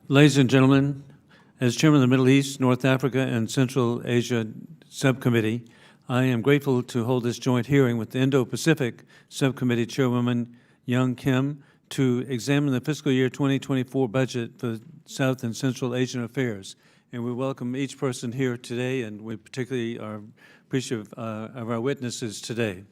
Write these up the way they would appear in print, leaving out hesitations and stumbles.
Ladies and gentlemen, as Chairman of the Middle East, North Africa, and Central Asia Subcommittee, I am grateful to hold this joint hearing with the Indo-Pacific Subcommittee Chairwoman Young Kim to examine the fiscal year 2024 budget for South and Central Asian affairs. And we welcome each person here today, and we particularly are appreciative of our witnesses today.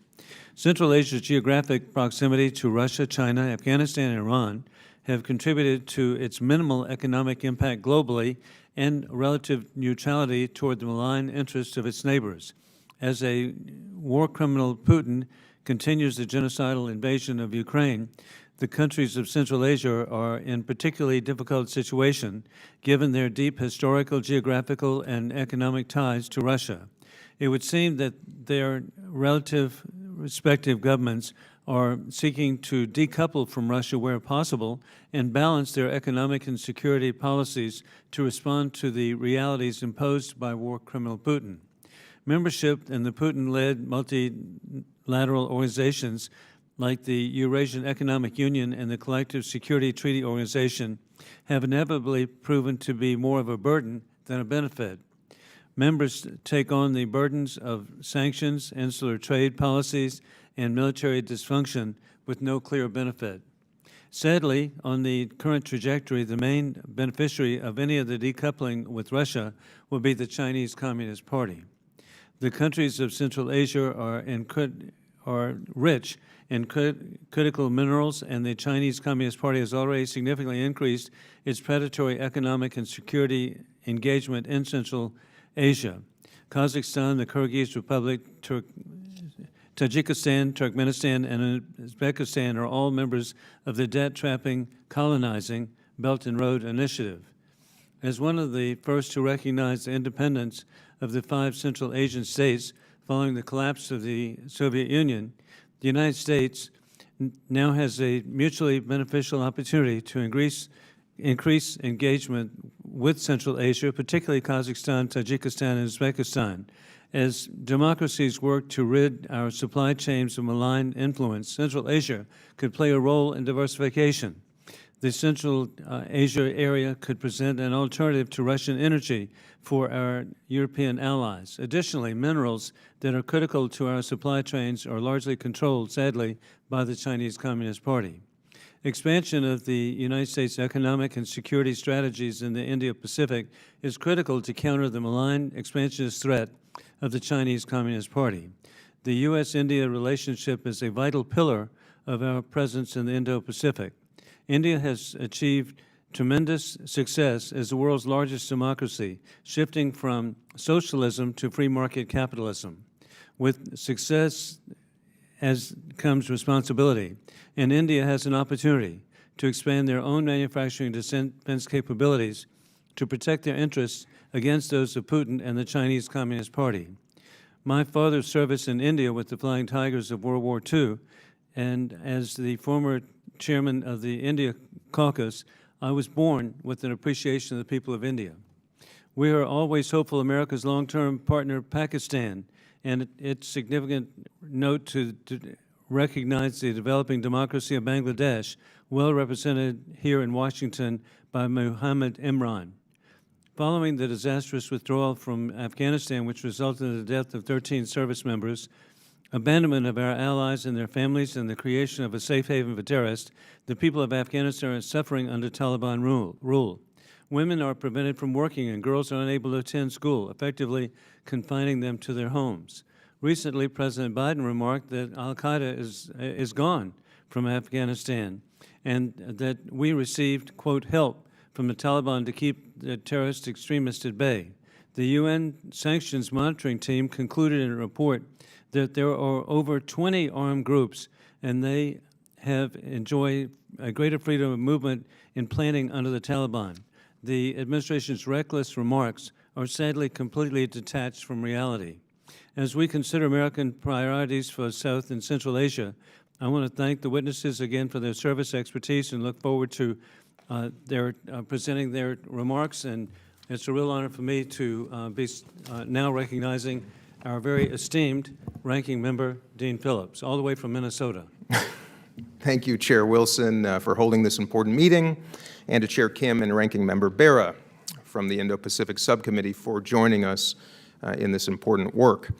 Central Asia's geographic proximity to Russia, China, Afghanistan, and Iran have contributed to its minimal economic impact globally and relative neutrality toward the malign interests of its neighbors. As a war criminal, Putin continues the genocidal invasion of Ukraine, the countries of Central Asia are in particularly difficult situation given their deep historical, geographical, and economic ties to Russia. It would seem that their relative respective governments are seeking to decouple from Russia where possible and balance their economic and security policies to respond to the realities imposed by war criminal Putin. Membership in the Putin-led multilateral organizations like the Eurasian Economic Union and the Collective Security Treaty Organization have inevitably proven to be more of a burden than a benefit. Members take on the burdens of sanctions, insular trade policies, and military dysfunction with no clear benefit. Sadly, on the current trajectory, the main beneficiary of any of the decoupling with Russia will be the Chinese Communist Party. The countries of Central Asia are rich in critical minerals, and the Chinese Communist Party has already significantly increased its predatory economic and security engagement in Central Asia. Kazakhstan, the Kyrgyz Republic, Tajikistan, Turkmenistan, and Uzbekistan are all members of the debt-trapping, colonizing Belt and Road Initiative. As one of the first to recognize the independence of the 5 Central Asian states following the collapse of the Soviet Union, the United States now has a mutually beneficial opportunity to increase engagement with Central Asia, particularly Kazakhstan, Tajikistan, and Uzbekistan. As democracies work to rid our supply chains of malign influence, Central Asia could play a role in diversification. The Central Asia area could present an alternative to Russian energy for our European allies. Additionally, minerals that are critical to our supply chains are largely controlled, sadly, by the Chinese Communist Party. Expansion of the United States economic and security strategies in the Indo-Pacific is critical to counter the malign expansionist threat of the Chinese Communist Party. The U.S.-India relationship is a vital pillar of our presence in the Indo-Pacific. India has achieved tremendous success as the world's largest democracy, shifting from socialism to free market capitalism. With success as comes responsibility, and India has an opportunity to expand their own manufacturing defense capabilities to protect their interests against those of Putin and the Chinese Communist Party. My father's service in India with the Flying Tigers of World War II, and as the former chairman of the India Caucus, I was born with an appreciation of the people of India. We are always hopeful America's long-term partner, Pakistan, and its significant note to recognize the developing democracy of Bangladesh, well represented here in Washington by Mohammed Imran. Following the disastrous withdrawal from Afghanistan, which resulted in the death of 13 service members, abandonment of our allies and their families, and the creation of a safe haven for terrorists, the people of Afghanistan are suffering under Taliban rule. Women are prevented from working and girls are unable to attend school, effectively confining them to their homes. Recently, President Biden remarked that al-Qaeda is gone from Afghanistan and that we received, quote, help from the Taliban to keep the terrorist extremists at bay. The UN sanctions monitoring team concluded in a report that there are over 20 armed groups and they have enjoyed a greater freedom of movement in planning under the Taliban. The administration's reckless remarks are sadly completely detached from reality. As we consider American priorities for South and Central Asia, I want to thank the witnesses again for their service expertise and look forward to their presenting their remarks. And it's a real honor for me to be now recognizing our very esteemed ranking member, Dean Phillips, all the way from Minnesota. Thank you, Chair Wilson, for holding this important meeting, and to Chair Kim and Ranking Member Bera from the Indo-Pacific Subcommittee for joining us in this important work.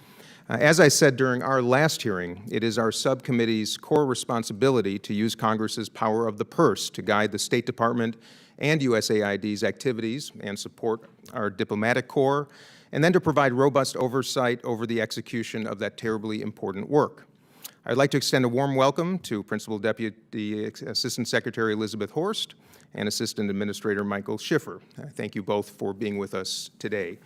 As I said during our last hearing, it is our subcommittee's core responsibility to use Congress's power of the purse to guide the State Department and USAID's activities and support our diplomatic corps, and then to provide robust oversight over the execution of that terribly important work. I'd like to extend a warm welcome to Principal Deputy Assistant Secretary Elizabeth Horst and Assistant Administrator Michael Schiffer. Thank you both for being with us today.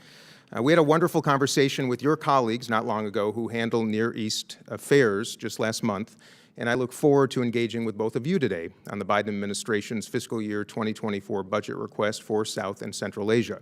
We had a wonderful conversation with your colleagues not long ago who handle Near East affairs just last month, and I look forward to engaging with both of you today on the Biden administration's fiscal year 2024 budget request for South and Central Asia.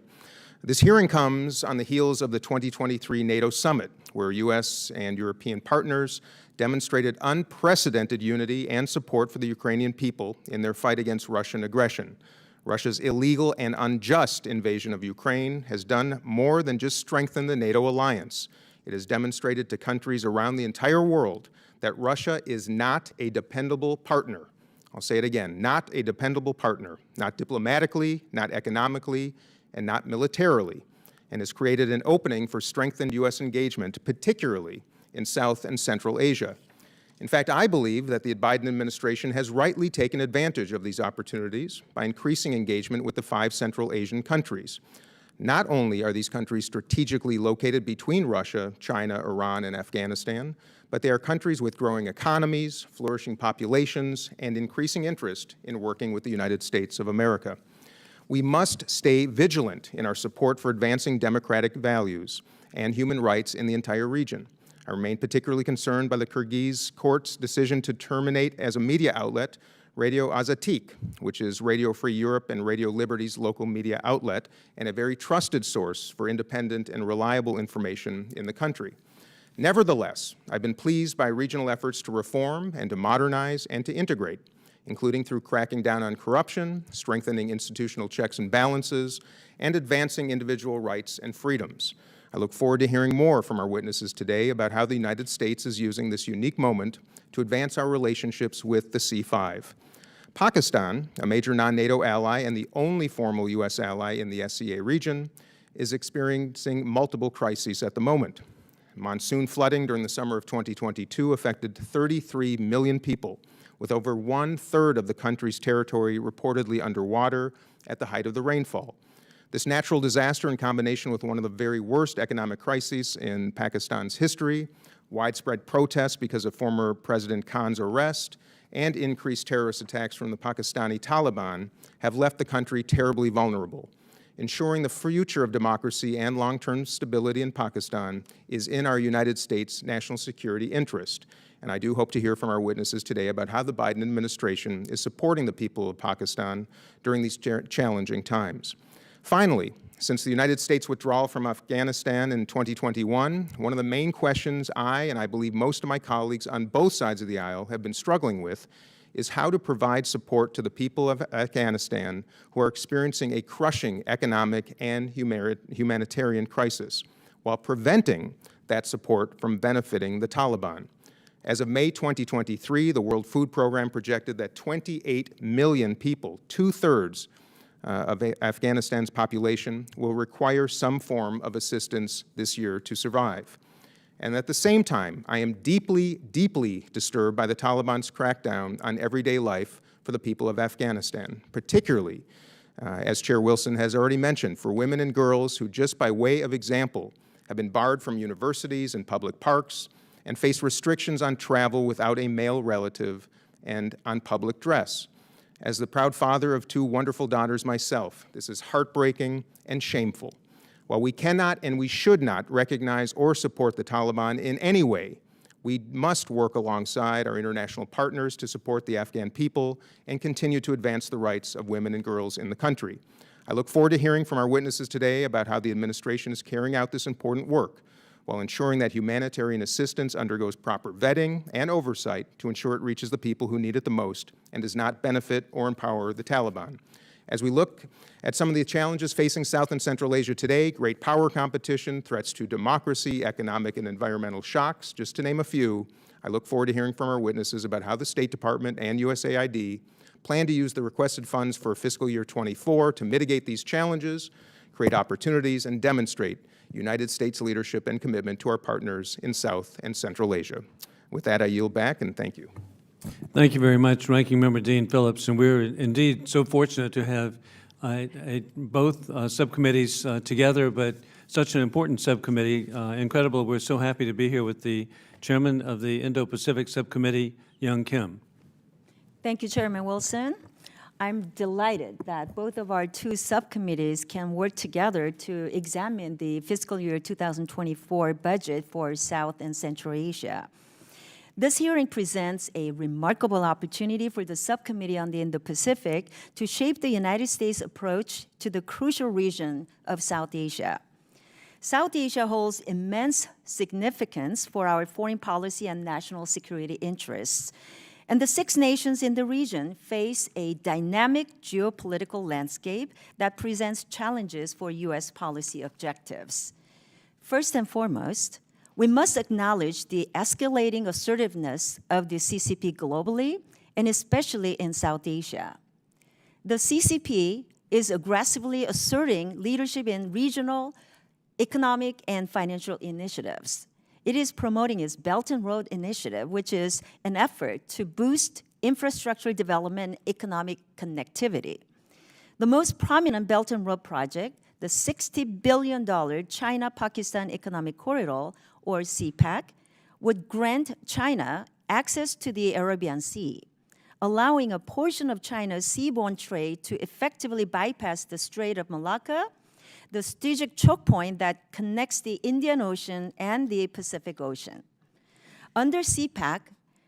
This hearing comes on the heels of the 2023 NATO summit, where U.S. and European partners demonstrated unprecedented unity and support for the Ukrainian people in their fight against Russian aggression. Russia's illegal and unjust invasion of Ukraine has done more than just strengthen the NATO alliance. It has demonstrated to countries around the entire world that Russia is not a dependable partner. I'll say it again, not a dependable partner, not diplomatically, not economically, and not militarily, and has created an opening for strengthened U.S. engagement, particularly in South and Central Asia. In fact, I believe that the Biden administration has rightly taken advantage of these opportunities by increasing engagement with the 5 Central Asian countries. Not only are these countries strategically located between Russia, China, Iran, and Afghanistan, but they are countries with growing economies, flourishing populations, and increasing interest in working with the United States of America. We must stay vigilant in our support for advancing democratic values and human rights in the entire region. I remain particularly concerned by the Kyrgyz court's decision to terminate as a media outlet Radio Azatik, which is Radio Free Europe and Radio Liberty's local media outlet and a very trusted source for independent and reliable information in the country. Nevertheless, I've been pleased by regional efforts to reform and to modernize and to integrate, including through cracking down on corruption, strengthening institutional checks and balances, and advancing individual rights and freedoms. I look forward to hearing more from our witnesses today about how the United States is using this unique moment to advance our relationships with the C5. Pakistan, a major non-NATO ally and the only formal U.S. ally in the SCA region, is experiencing multiple crises at the moment. Monsoon flooding during the summer of 2022 affected 33 million people, with over 1/3 of the country's territory reportedly underwater at the height of the rainfall. This natural disaster, in combination with one of the very worst economic crises in Pakistan's history, widespread protests because of former President Khan's arrest, and increased terrorist attacks from the Pakistani Taliban, have left the country terribly vulnerable. Ensuring the future of democracy and long-term stability in Pakistan is in our United States national security interest. And I do hope to hear from our witnesses today about how the Biden administration is supporting the people of Pakistan during these challenging times. Finally, since the United States' withdrawal from Afghanistan in 2021, one of the main questions I, and I believe most of my colleagues on both sides of the aisle, have been struggling with is how to provide support to the people of Afghanistan who are experiencing a crushing economic and humanitarian crisis, while preventing that support from benefiting the Taliban. As of May 2023, the World Food Program projected that 28 million people, 2/3 of Afghanistan's population, will require some form of assistance this year to survive. And at the same time, I am deeply, deeply disturbed by the Taliban's crackdown on everyday life for the people of Afghanistan, particularly, as Chair Wilson has already mentioned, for women and girls who, just by way of example, have been barred from universities and public parks and face restrictions on travel without a male relative and on public dress. As the proud father of 2 wonderful daughters myself, this is heartbreaking and shameful. While we cannot and we should not recognize or support the Taliban in any way, we must work alongside our international partners to support the Afghan people and continue to advance the rights of women and girls in the country. I look forward to hearing from our witnesses today about how the administration is carrying out this important work, while ensuring that humanitarian assistance undergoes proper vetting and oversight to ensure it reaches the people who need it the most and does not benefit or empower the Taliban. As we look at some of the challenges facing South and Central Asia today, great power competition, threats to democracy, economic and environmental shocks, just to name a few, I look forward to hearing from our witnesses about how the State Department and USAID plan to use the requested funds for fiscal year 24 to mitigate these challenges, create opportunities, and demonstrate United States leadership and commitment to our partners in South and Central Asia. With that, I yield back, and thank you. Thank you very much, Ranking Member Dean Phillips. And we're indeed so fortunate to have both subcommittees together, but such an important subcommittee. Incredible. We're so happy to be here with the Chairman of the Indo-Pacific Subcommittee, Young Kim. Thank you, Chairman Wilson. I'm delighted that both of our two subcommittees can work together to examine the fiscal year 2024 budget for South and Central Asia. This hearing presents a remarkable opportunity for the Subcommittee on the Indo-Pacific to shape the United States' approach to the crucial region of South Asia. South Asia holds immense significance for our foreign policy and national security interests. And the 6 nations in the region face a dynamic geopolitical landscape that presents challenges for U.S. policy objectives. First and foremost, we must acknowledge the escalating assertiveness of the CCP globally, and especially in South Asia. The CCP is aggressively asserting leadership in regional, economic, and financial initiatives. It is promoting its Belt and Road Initiative, which is an effort to boost infrastructure development and economic connectivity. The most prominent Belt and Road project, the $60 billion China-Pakistan Economic Corridor, or CPEC, would grant China access to the Arabian Sea, allowing a portion of China's seaborne trade to effectively bypass the Strait of Malacca, the strategic choke point that connects the Indian Ocean and the Pacific Ocean. Under CPEC,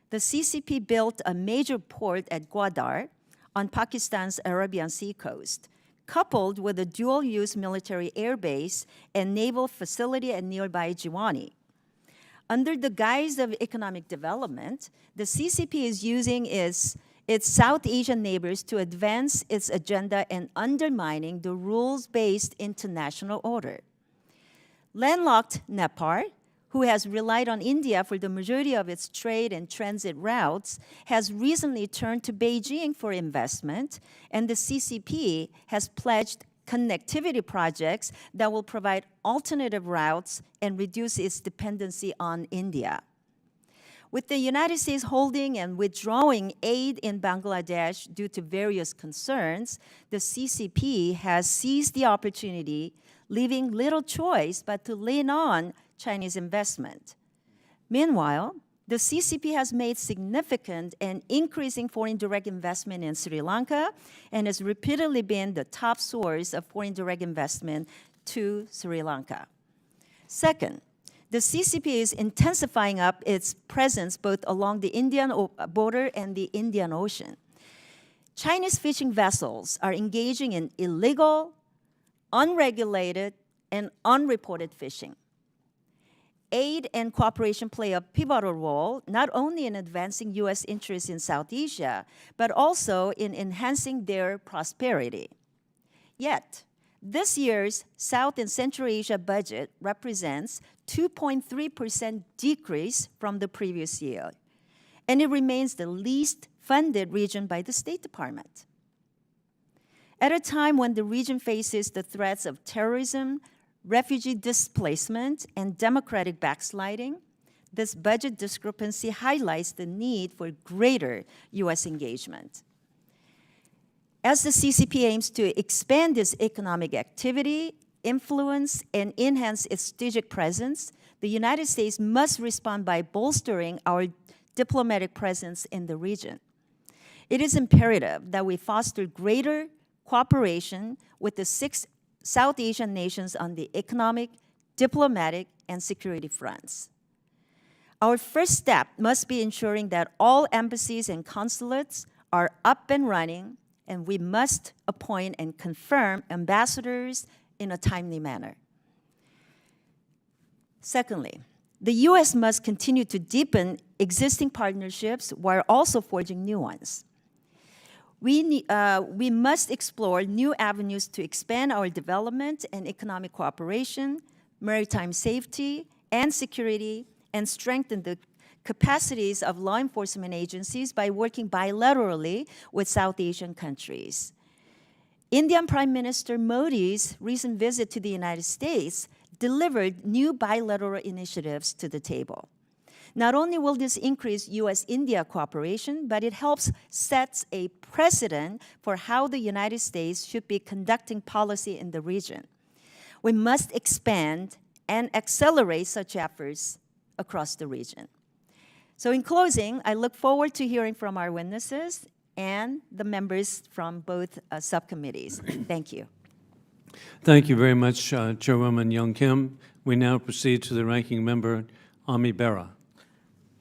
the CCP built a major port at Gwadar on Pakistan's Arabian Sea coast, coupled with a dual-use military airbase and naval facility at nearby Jiwani. Under the guise of economic development, the CCP is using its South Asian neighbors to advance its agenda and undermining the rules-based international order. Landlocked Nepal, who has relied on India for the majority of its trade and transit routes, has recently turned to Beijing for investment, and the CCP has pledged connectivity projects that will provide alternative routes and reduce its dependency on India. With the United States holding and withdrawing aid in Bangladesh due to various concerns, the CCP has seized the opportunity, leaving little choice but to lean on Chinese investment. Meanwhile, the CCP has made significant and increasing foreign direct investment in Sri Lanka and has repeatedly been the top source of foreign direct investment to Sri Lanka. Second, the CCP is intensifying up its presence both along the Indian border and the Indian Ocean. Chinese fishing vessels are engaging in illegal, unregulated, and unreported fishing. Aid and cooperation play a pivotal role not only in advancing U.S. interests in South Asia, but also in enhancing their prosperity. Yet, this year's South and Central Asia budget represents 2.3% decrease from the previous year, and it remains the least funded region by the State Department. At a time when the region faces the threats of terrorism, refugee displacement, and democratic backsliding, this budget discrepancy highlights the need for greater U.S. engagement. As the CCP aims to expand its economic activity, influence, and enhance its strategic presence, the United States must respond by bolstering our diplomatic presence in the region. It is imperative that we foster greater cooperation with the 6 South Asian nations on the economic, diplomatic, and security fronts. Our first step must be ensuring that all embassies and consulates are up and running, and we must appoint and confirm ambassadors in a timely manner. Secondly, the U.S. must continue to deepen existing partnerships while also forging new ones. We must explore new avenues to expand our development and economic cooperation, maritime safety and security, and strengthen the capacities of law enforcement agencies by working bilaterally with South Asian countries. Indian Prime Minister Modi's recent visit to the United States delivered new bilateral initiatives to the table. Not only will this increase U.S.-India cooperation, but it helps set a precedent for how the United States should be conducting policy in the region. We must expand and accelerate such efforts across the region. So in closing, I look forward to hearing from our witnesses and the members from both subcommittees. Thank you. Thank you very much, Chairwoman Young Kim. We now proceed to the Ranking Member, Ami Bera.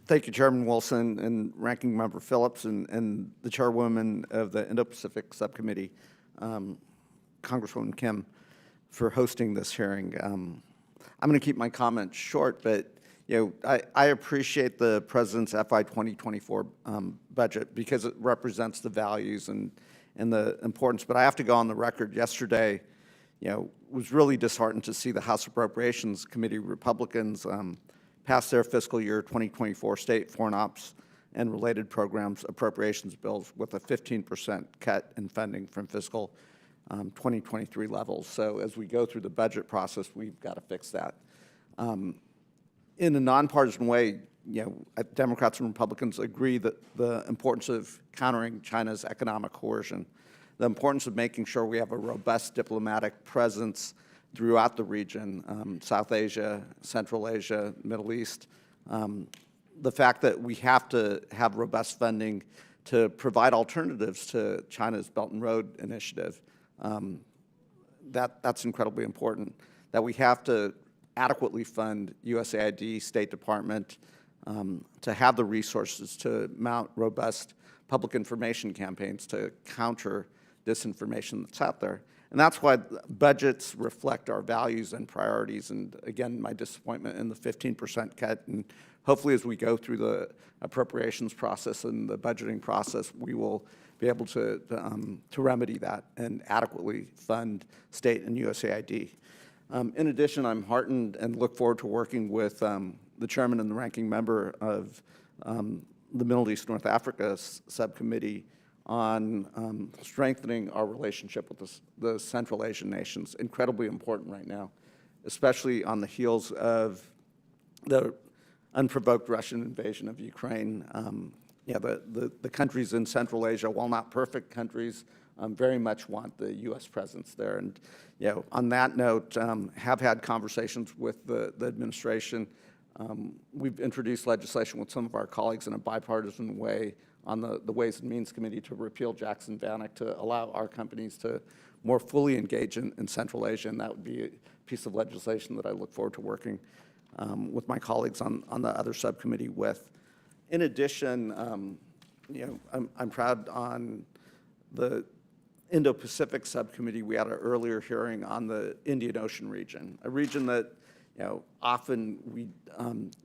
Thank you, Chairman Wilson and Ranking Member Phillips and the Chairwoman of the Indo-Pacific Subcommittee, Congresswoman Kim, for hosting this hearing. I'm going to keep my comments short, but I appreciate the President's FY 2024 budget because it represents the values and the importance. But I have to go on the record. Yesterday, was really disheartened to see the House Appropriations Committee Republicans pass their fiscal year 2024 state foreign ops and related programs appropriations bills with a 15% cut in funding from fiscal 2023 levels. So as we go through the budget process, we've got to fix that. In a nonpartisan way, Democrats and Republicans agree that the importance of countering China's economic coercion, the importance of making sure we have a robust diplomatic presence throughout the region, South Asia, Central Asia, Middle East, the fact that we have to have robust funding to provide alternatives to China's Belt and Road Initiative, that's incredibly important, that we have to adequately fund USAID, State Department, to have the resources to mount robust public information campaigns to counter disinformation that's out there. And that's why budgets reflect our values and priorities. And again, my disappointment in the 15% cut. And hopefully as we go through the appropriations process and the budgeting process, we will be able to remedy that and adequately fund state and USAID. In addition, I'm heartened and look forward to working with the chairman and the ranking member of the Middle East North Africa Subcommittee on strengthening our relationship with the Central Asian nations. Incredibly important right now, especially on the heels of the unprovoked Russian invasion of Ukraine. The countries in Central Asia, while not perfect countries, very much want the U.S. presence there. And on that note, have had conversations with the administration. We've introduced legislation with some of our colleagues in a bipartisan way on the Ways and Means Committee to repeal Jackson-Vanik to allow our companies to more fully engage in Central Asia, and that would be a piece of legislation that I look forward to working with my colleagues on the other subcommittee with. In addition, I'm proud on the Indo-Pacific Subcommittee, we had an earlier hearing on the Indian Ocean region, a region that often we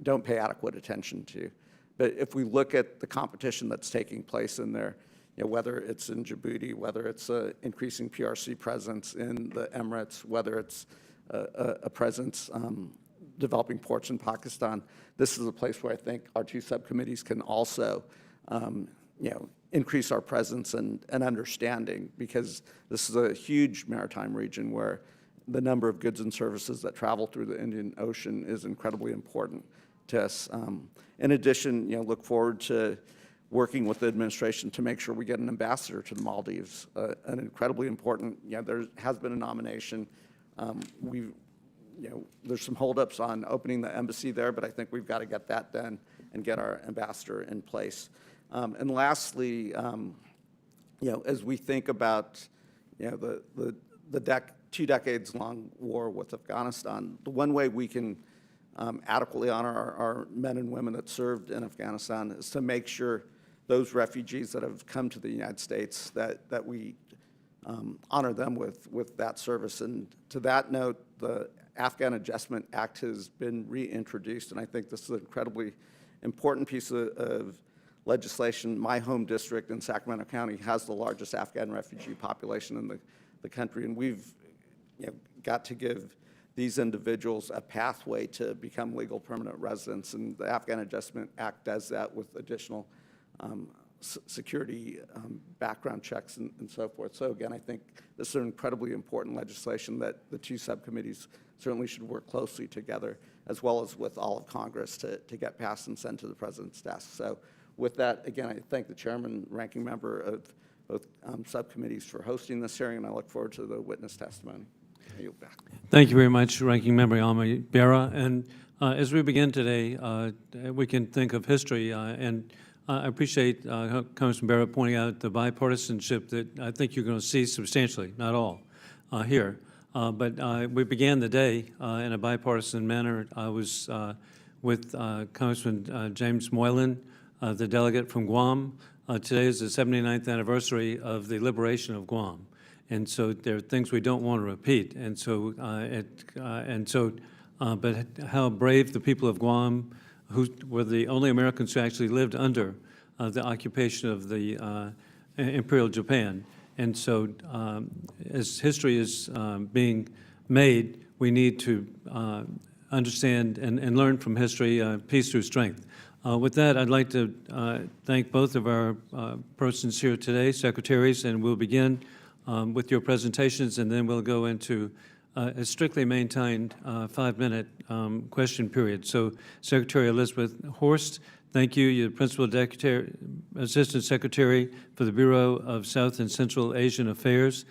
don't pay adequate attention to. But if we look at the competition that's taking place in there, whether it's in Djibouti, whether it's an increasing PRC presence in the Emirates, whether it's a presence developing ports in Pakistan, this is a place where I think our two subcommittees can also increase our presence and understanding, because this is a huge maritime region where the number of goods and services that travel through the Indian Ocean is incredibly important to us. In addition, look forward to working with the administration to make sure we get an ambassador to the Maldives, an incredibly important, there has been a nomination. There's some holdups on opening the embassy there, but I think we've got to get that done and get our ambassador in place. And lastly, as we think about, the 2 decades-long war with Afghanistan, the one way we can adequately honor our men and women that served in Afghanistan is to make sure those refugees that have come to the United States, that we honor them with that service. And to that note, the Afghan Adjustment Act has been reintroduced, and I think this is an incredibly important piece of legislation. My home district in Sacramento County has the largest Afghan refugee population in the country, and we've got to give these individuals a pathway to become legal permanent residents. And the Afghan Adjustment Act does that with additional security background checks and so forth. So again, I think this is an incredibly important legislation that the two subcommittees certainly should work closely together, as well as with all of Congress to get passed and sent to the President's desk. So with that, again, I thank the Chairman, Ranking Member of both subcommittees for hosting this hearing, and I look forward to the witness testimony. I yield back. Thank you very much, Ranking Member Almaguer. And as we begin today, we can think of history, and I appreciate Congressman Barra pointing out the bipartisanship that I think you're going to see substantially, not all, here. But we began the day in a bipartisan manner. I was with Congressman James Moylan, the delegate from Guam. Today is the 79th anniversary of the liberation of Guam. And so there are things we don't want to repeat. And so, but how brave the people of Guam, who were the only Americans who actually lived under the occupation of the Imperial Japan. And so as history is being made, we need to understand and learn from history, peace through strength. With that, I'd like to thank both of our persons here today, secretaries, and we'll begin with your presentations, and then we'll go into a strictly maintained 5-minute question period. So, Secretary Elizabeth Horst, thank you. You're the Principal Assistant Secretary for the Bureau of South and Central Asian Affairs,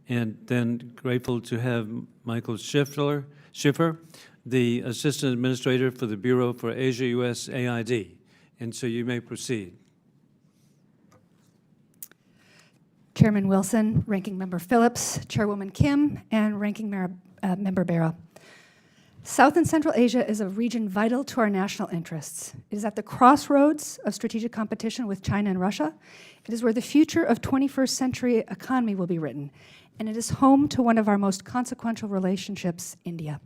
and then grateful to have Michael Schiffer, the Assistant Administrator for the Bureau for Asia USAID. And so you may proceed. Chairman Wilson, Ranking Member Phillips, Chairwoman Kim, and Ranking Member Barra. South and Central Asia is a region vital to our national interests. It is at the crossroads of strategic competition with China and Russia. It is where the future of 21st century economy will be written, and it is home to one of our most consequential relationships, India.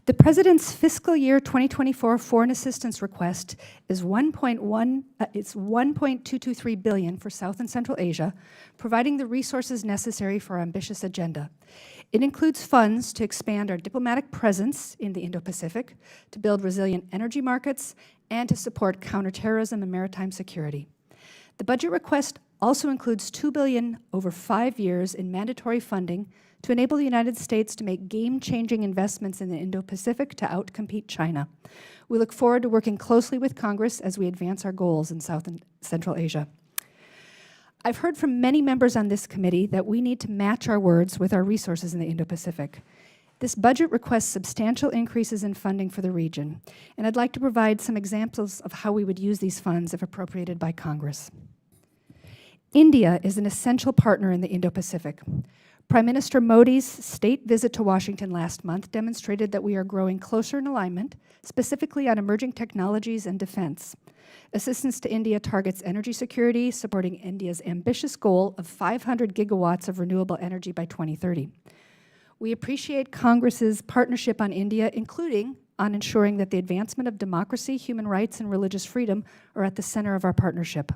The President's fiscal year 2024 foreign assistance request is $1.223 billion for South and Central Asia, providing the resources necessary for our ambitious agenda. It includes funds to expand our diplomatic presence in the Indo-Pacific, to build resilient energy markets, and to support counterterrorism and maritime security. The budget request also includes $2 billion over 5 years in mandatory funding to enable the United States to make game-changing investments in the Indo-Pacific to outcompete China. We look forward to working closely with Congress as we advance our goals in South and Central Asia. I've heard from many members on this committee that we need to match our words with our resources in the Indo-Pacific. This budget requests substantial increases in funding for the region, and I'd like to provide some examples of how we would use these funds if appropriated by Congress. India is an essential partner in the Indo-Pacific. Prime Minister Modi's state visit to Washington last month demonstrated that we are growing closer in alignment, specifically on emerging technologies and defense. Assistance to India targets energy security, supporting India's ambitious goal of 500 gigawatts of renewable energy by 2030. We appreciate Congress's partnership on India, including on ensuring that the advancement of democracy, human rights, and religious freedom are at the center of our partnership.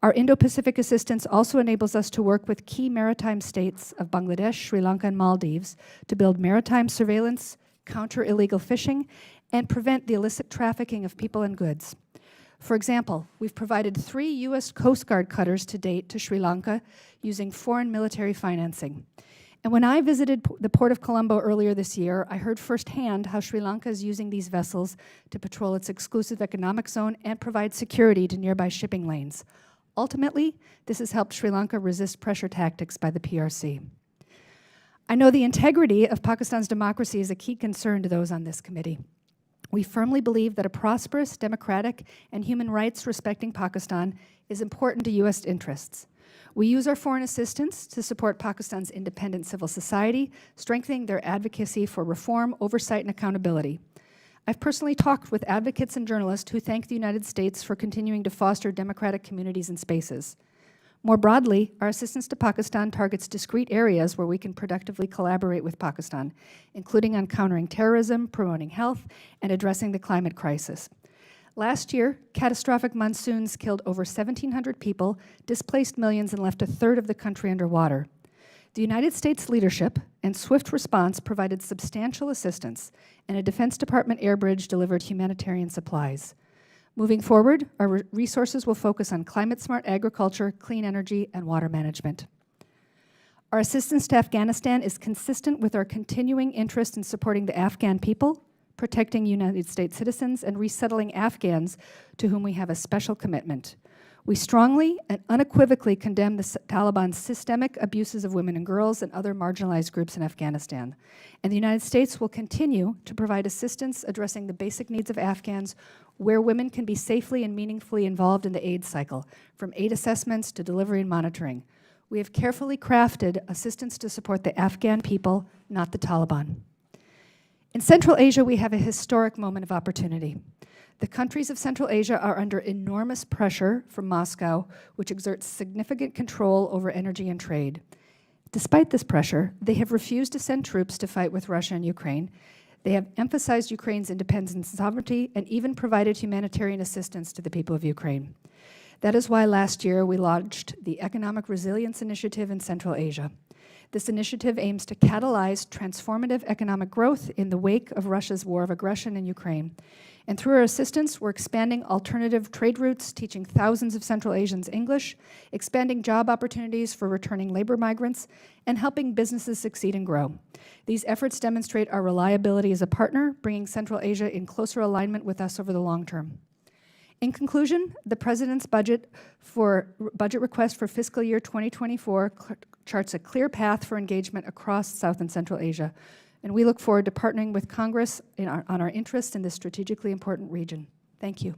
Our Indo-Pacific assistance also enables us to work with key maritime states of Bangladesh, Sri Lanka, and Maldives to build maritime surveillance, counter illegal fishing, and prevent the illicit trafficking of people and goods. For example, we've provided 3 U.S. Coast Guard cutters to date to Sri Lanka using foreign military financing. And when I visited the Port of Colombo earlier this year, I heard firsthand how Sri Lanka is using these vessels to patrol its exclusive economic zone and provide security to nearby shipping lanes. Ultimately, this has helped Sri Lanka resist pressure tactics by the PRC. I know the integrity of Pakistan's democracy is a key concern to those on this committee. We firmly believe that a prosperous, democratic, and human rights respecting Pakistan is important to U.S. interests. We use our foreign assistance to support Pakistan's independent civil society, strengthening their advocacy for reform, oversight, and accountability. I've personally talked with advocates and journalists who thank the United States for continuing to foster democratic communities and spaces. More broadly, our assistance to Pakistan targets discrete areas where we can productively collaborate with Pakistan, including on countering terrorism, promoting health, and addressing the climate crisis. Last year, catastrophic monsoons killed over 1,700 people, displaced millions, and left a third of the country underwater. The United States leadership and swift response provided substantial assistance, and a Defense Department air bridge delivered humanitarian supplies. Moving forward, our resources will focus on climate-smart agriculture, clean energy, and water management. Our assistance to Afghanistan is consistent with our continuing interest in supporting the Afghan people, protecting United States citizens, and resettling Afghans to whom we have a special commitment. We strongly and unequivocally condemn the Taliban's systemic abuses of women and girls and other marginalized groups in Afghanistan. And the United States will continue to provide assistance addressing the basic needs of Afghans where women can be safely and meaningfully involved in the aid cycle, from aid assessments to delivery and monitoring. We have carefully crafted assistance to support the Afghan people, not the Taliban. In Central Asia, we have a historic moment of opportunity. The countries of Central Asia are under enormous pressure from Moscow, which exerts significant control over energy and trade. Despite this pressure, they have refused to send troops to fight with Russia and Ukraine. They have emphasized Ukraine's independence and sovereignty and even provided humanitarian assistance to the people of Ukraine. That is why last year we launched the Economic Resilience Initiative in Central Asia. This initiative aims to catalyze transformative economic growth in the wake of Russia's war of aggression in Ukraine. And through our assistance, we're expanding alternative trade routes, teaching thousands of Central Asians English, expanding job opportunities for returning labor migrants, and helping businesses succeed and grow. These efforts demonstrate our reliability as a partner, bringing Central Asia in closer alignment with us over the long term. In conclusion, the President's budget request for fiscal year 2024 charts a clear path for engagement across South and Central Asia, and we look forward to partnering with Congress on our interests in this strategically important region. Thank you.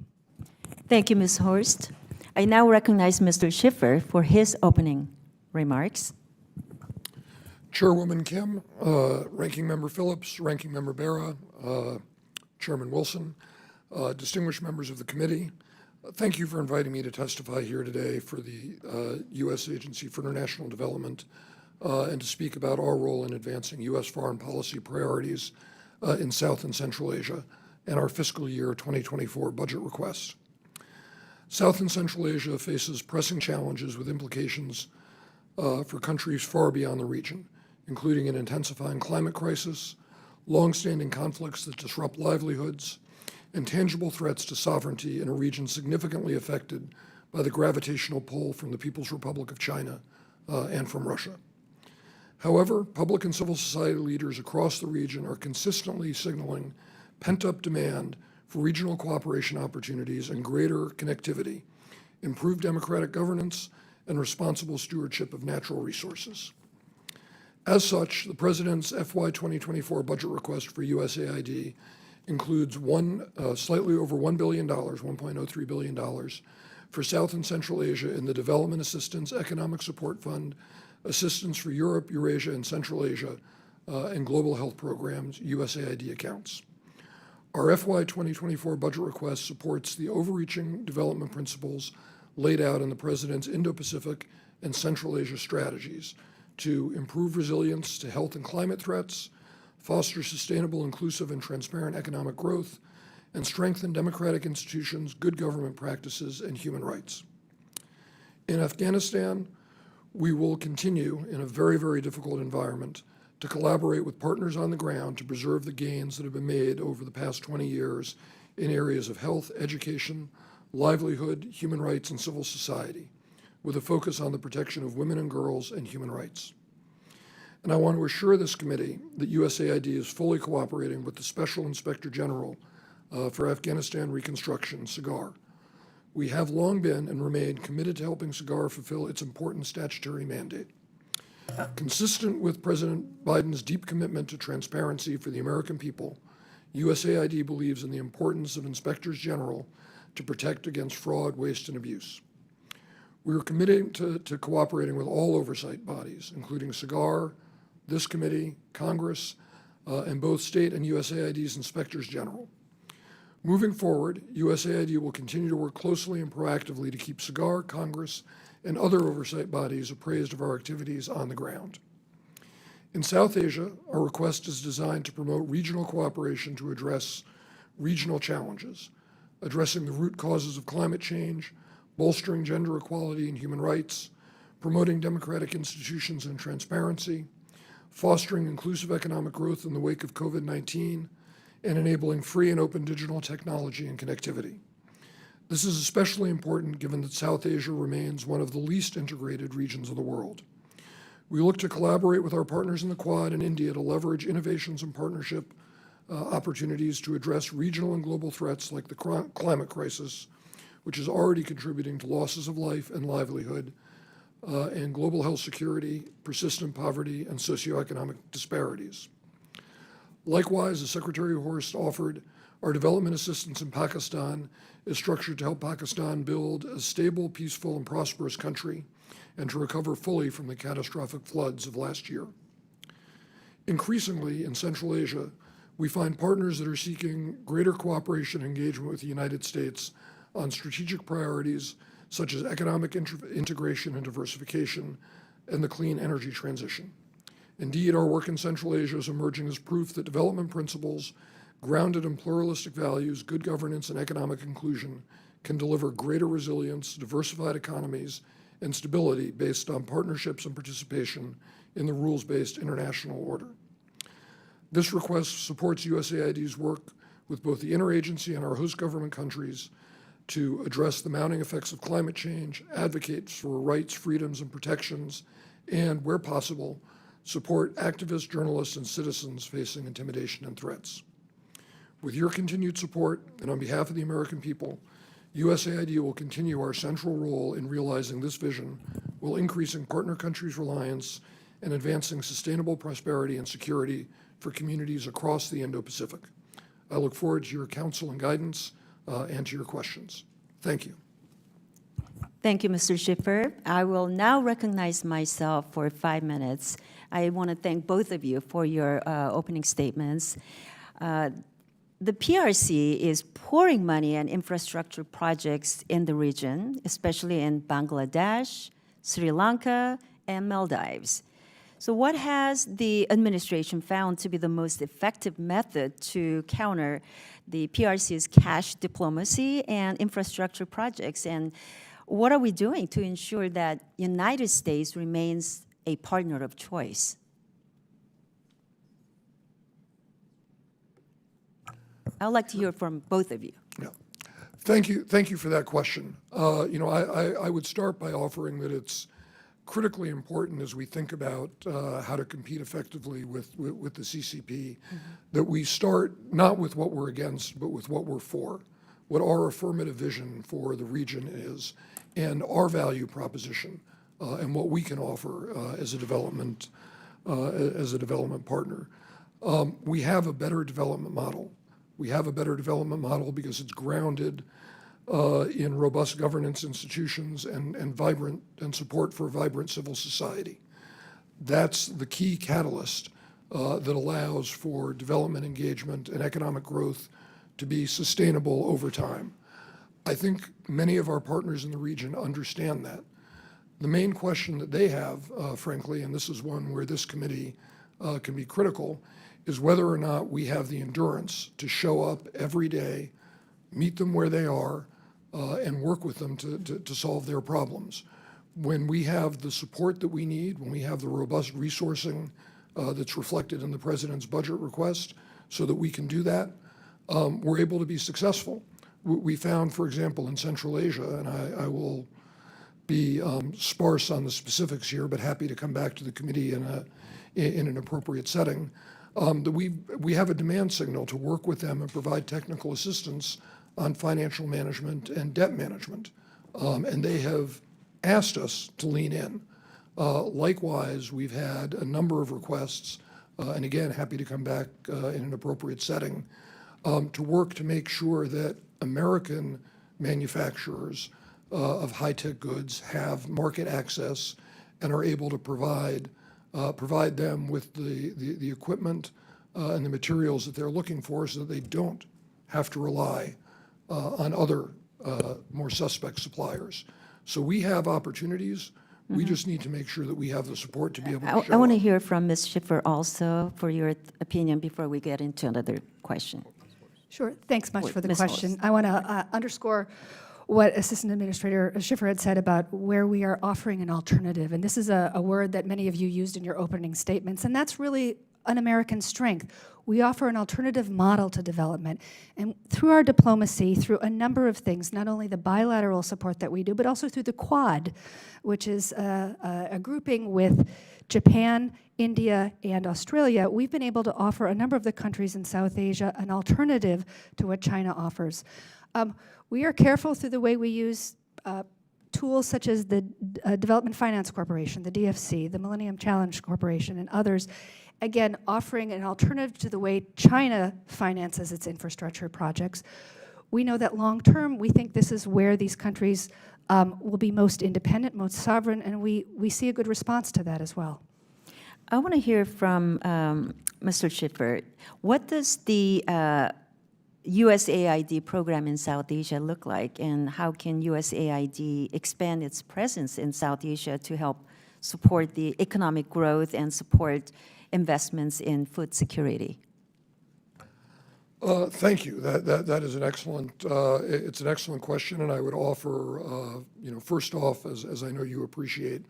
Thank you, Ms. Horst. I now recognize Mr. Schiffer for his opening remarks. Chairwoman Kim, Ranking Member Phillips, Ranking Member Bera, Chairman Wilson, distinguished members of the committee, thank you for inviting me to testify here today for the U.S. Agency for International Development and to speak about our role in advancing U.S. foreign policy priorities in South and Central Asia and our fiscal year 2024 budget request. South and Central Asia faces pressing challenges with implications for countries far beyond the region, including an intensifying climate crisis, longstanding conflicts that disrupt livelihoods, and tangible threats to sovereignty in a region significantly affected by the gravitational pull from the People's Republic of China and from Russia. However, public and civil society leaders across the region are consistently signaling pent-up demand for regional cooperation opportunities and greater connectivity, improved democratic governance, and responsible stewardship of natural resources. As such, the President's FY 2024 budget request for USAID includes slightly over $1 billion, $1.03 billion, for South and Central Asia in the Development Assistance Economic Support Fund, Assistance for Europe, Eurasia, and Central Asia, and Global Health Programs, USAID accounts. Our FY 2024 budget request supports the overreaching development principles laid out in the President's Indo-Pacific and Central Asia strategies to improve resilience to health and climate threats, foster sustainable, inclusive, and transparent economic growth, and strengthen democratic institutions, good government practices, and human rights. In Afghanistan, we will continue in a very, very difficult environment to collaborate with partners on the ground to preserve the gains that have been made over the past 20 years in areas of health, education, livelihood, human rights, and civil society, with a focus on the protection of women and girls and human rights. And I want to assure this committee that USAID is fully cooperating with the Special Inspector General for Afghanistan Reconstruction, SIGAR. We have long been and remain committed to helping SIGAR fulfill its important statutory mandate. Consistent with President Biden's deep commitment to transparency for the American people, USAID believes in the importance of inspectors general to protect against fraud, waste, and abuse. We are committed to cooperating with all oversight bodies, including SIGAR, this committee, Congress, and both state and USAID's inspectors general. Moving forward, USAID will continue to work closely and proactively to keep SIGAR, Congress, and other oversight bodies appraised of our activities on the ground. In South Asia, our request is designed to promote regional cooperation to address regional challenges, addressing the root causes of climate change, bolstering gender equality and human rights, promoting democratic institutions and transparency, fostering inclusive economic growth in the wake of COVID-19, and enabling free and open digital technology and connectivity. This is especially important given that South Asia remains one of the least integrated regions of the world. We look to collaborate with our partners in the Quad and India to leverage innovations and partnership opportunities to address regional and global threats like the climate crisis, which is already contributing to losses of life and livelihood, and global health security, persistent poverty, and socioeconomic disparities. Likewise, as Secretary Horst offered, our development assistance in Pakistan is structured to help Pakistan build a stable, peaceful, and prosperous country and to recover fully from the catastrophic floods of last year. Increasingly, in Central Asia, we find partners that are seeking greater cooperation and engagement with the United States on strategic priorities such as economic integration and diversification and the clean energy transition. Indeed, our work in Central Asia is emerging as proof that development principles grounded in pluralistic values, good governance, and economic inclusion can deliver greater resilience, diversified economies, and stability based on partnerships and participation in the rules-based international order. This request supports USAID's work with both the interagency and our host government countries to address the mounting effects of climate change, advocates for rights, freedoms, and protections, and, where possible, support activists, journalists, and citizens facing intimidation and threats. With your continued support, and on behalf of the American people, USAID will continue our central role in realizing this vision while increasing partner countries' reliance and advancing sustainable prosperity and security for communities across the Indo-Pacific. I look forward to your counsel and guidance and to your questions. Thank you. Thank you, Mr. Schiffer. I will now recognize myself for 5 minutes. I want to thank both of you for your opening statements. The PRC is pouring money on infrastructure projects in the region, especially in Bangladesh, Sri Lanka, and Maldives. So what has the administration found to be the most effective method to counter the PRC's cash diplomacy and infrastructure projects? And what are we doing to ensure that United States remains a partner of choice? I'd like to hear from both of you. Yeah. Thank you for that question. I would start by offering that it's critically important as we think about how to compete effectively with the CCP, that we start not with what we're against, but with what we're for, what our affirmative vision for the region is, and our value proposition, and what we can offer as a development partner. We have a better development model. We have a better development model because it's grounded in robust governance institutions and vibrant and support for a vibrant civil society. That's the key catalyst that allows for development engagement and economic growth to be sustainable over time. I think many of our partners in the region understand that. The main question that they have, frankly, and this is one where this committee can be critical, is whether or not we have the endurance to show up every day, meet them where they are, and work with them to solve their problems. When we have the support that we need, when we have the robust resourcing that's reflected in the President's budget request so that we can do that, we're able to be successful. We found, for example, in Central Asia, and I will be sparse on the specifics here, but happy to come back to the committee in an appropriate setting, that we have a demand signal to work with them and provide technical assistance on financial management and debt management. And they have asked us to lean in. Likewise, we've had a number of requests, and again, happy to come back in an appropriate setting, to work to make sure that American manufacturers of high-tech goods have market access and are able to provide them with the equipment and the materials that they're looking for so that they don't have to rely on other more suspect suppliers. So we have opportunities. We just need to make sure that we have the support to be able to show I want to up. hear from Ms. Schiffer also for your opinion before we get into another question. Sure. Thanks much for the Ms. question. Horst. I want to underscore what Assistant Administrator Schiffer had said about where we are offering an alternative. And this is a word that many of you used in your opening statements, and that's really an American strength. We offer an alternative model to development. And through our diplomacy, through a number of things, not only the bilateral support that we do, but also through the Quad, which is a grouping with Japan, India, and Australia, we've been able to offer a number of the countries in South Asia an alternative to what China offers. We are careful through the way we use tools such as the Development Finance Corporation, the DFC, the Millennium Challenge Corporation, and others, again, offering an alternative to the way China finances its infrastructure projects. We know that long term, we think this is where these countries will be most independent, most sovereign, and we see a good response to that as well. I want to hear from Mr. Schiffer. What does the USAID program in South Asia look like, and how can USAID expand its presence in South Asia to help support the economic growth and support investments in food security? Thank you. That is an excellent, it's an excellent question, and I would offer, first off, as I know you appreciate,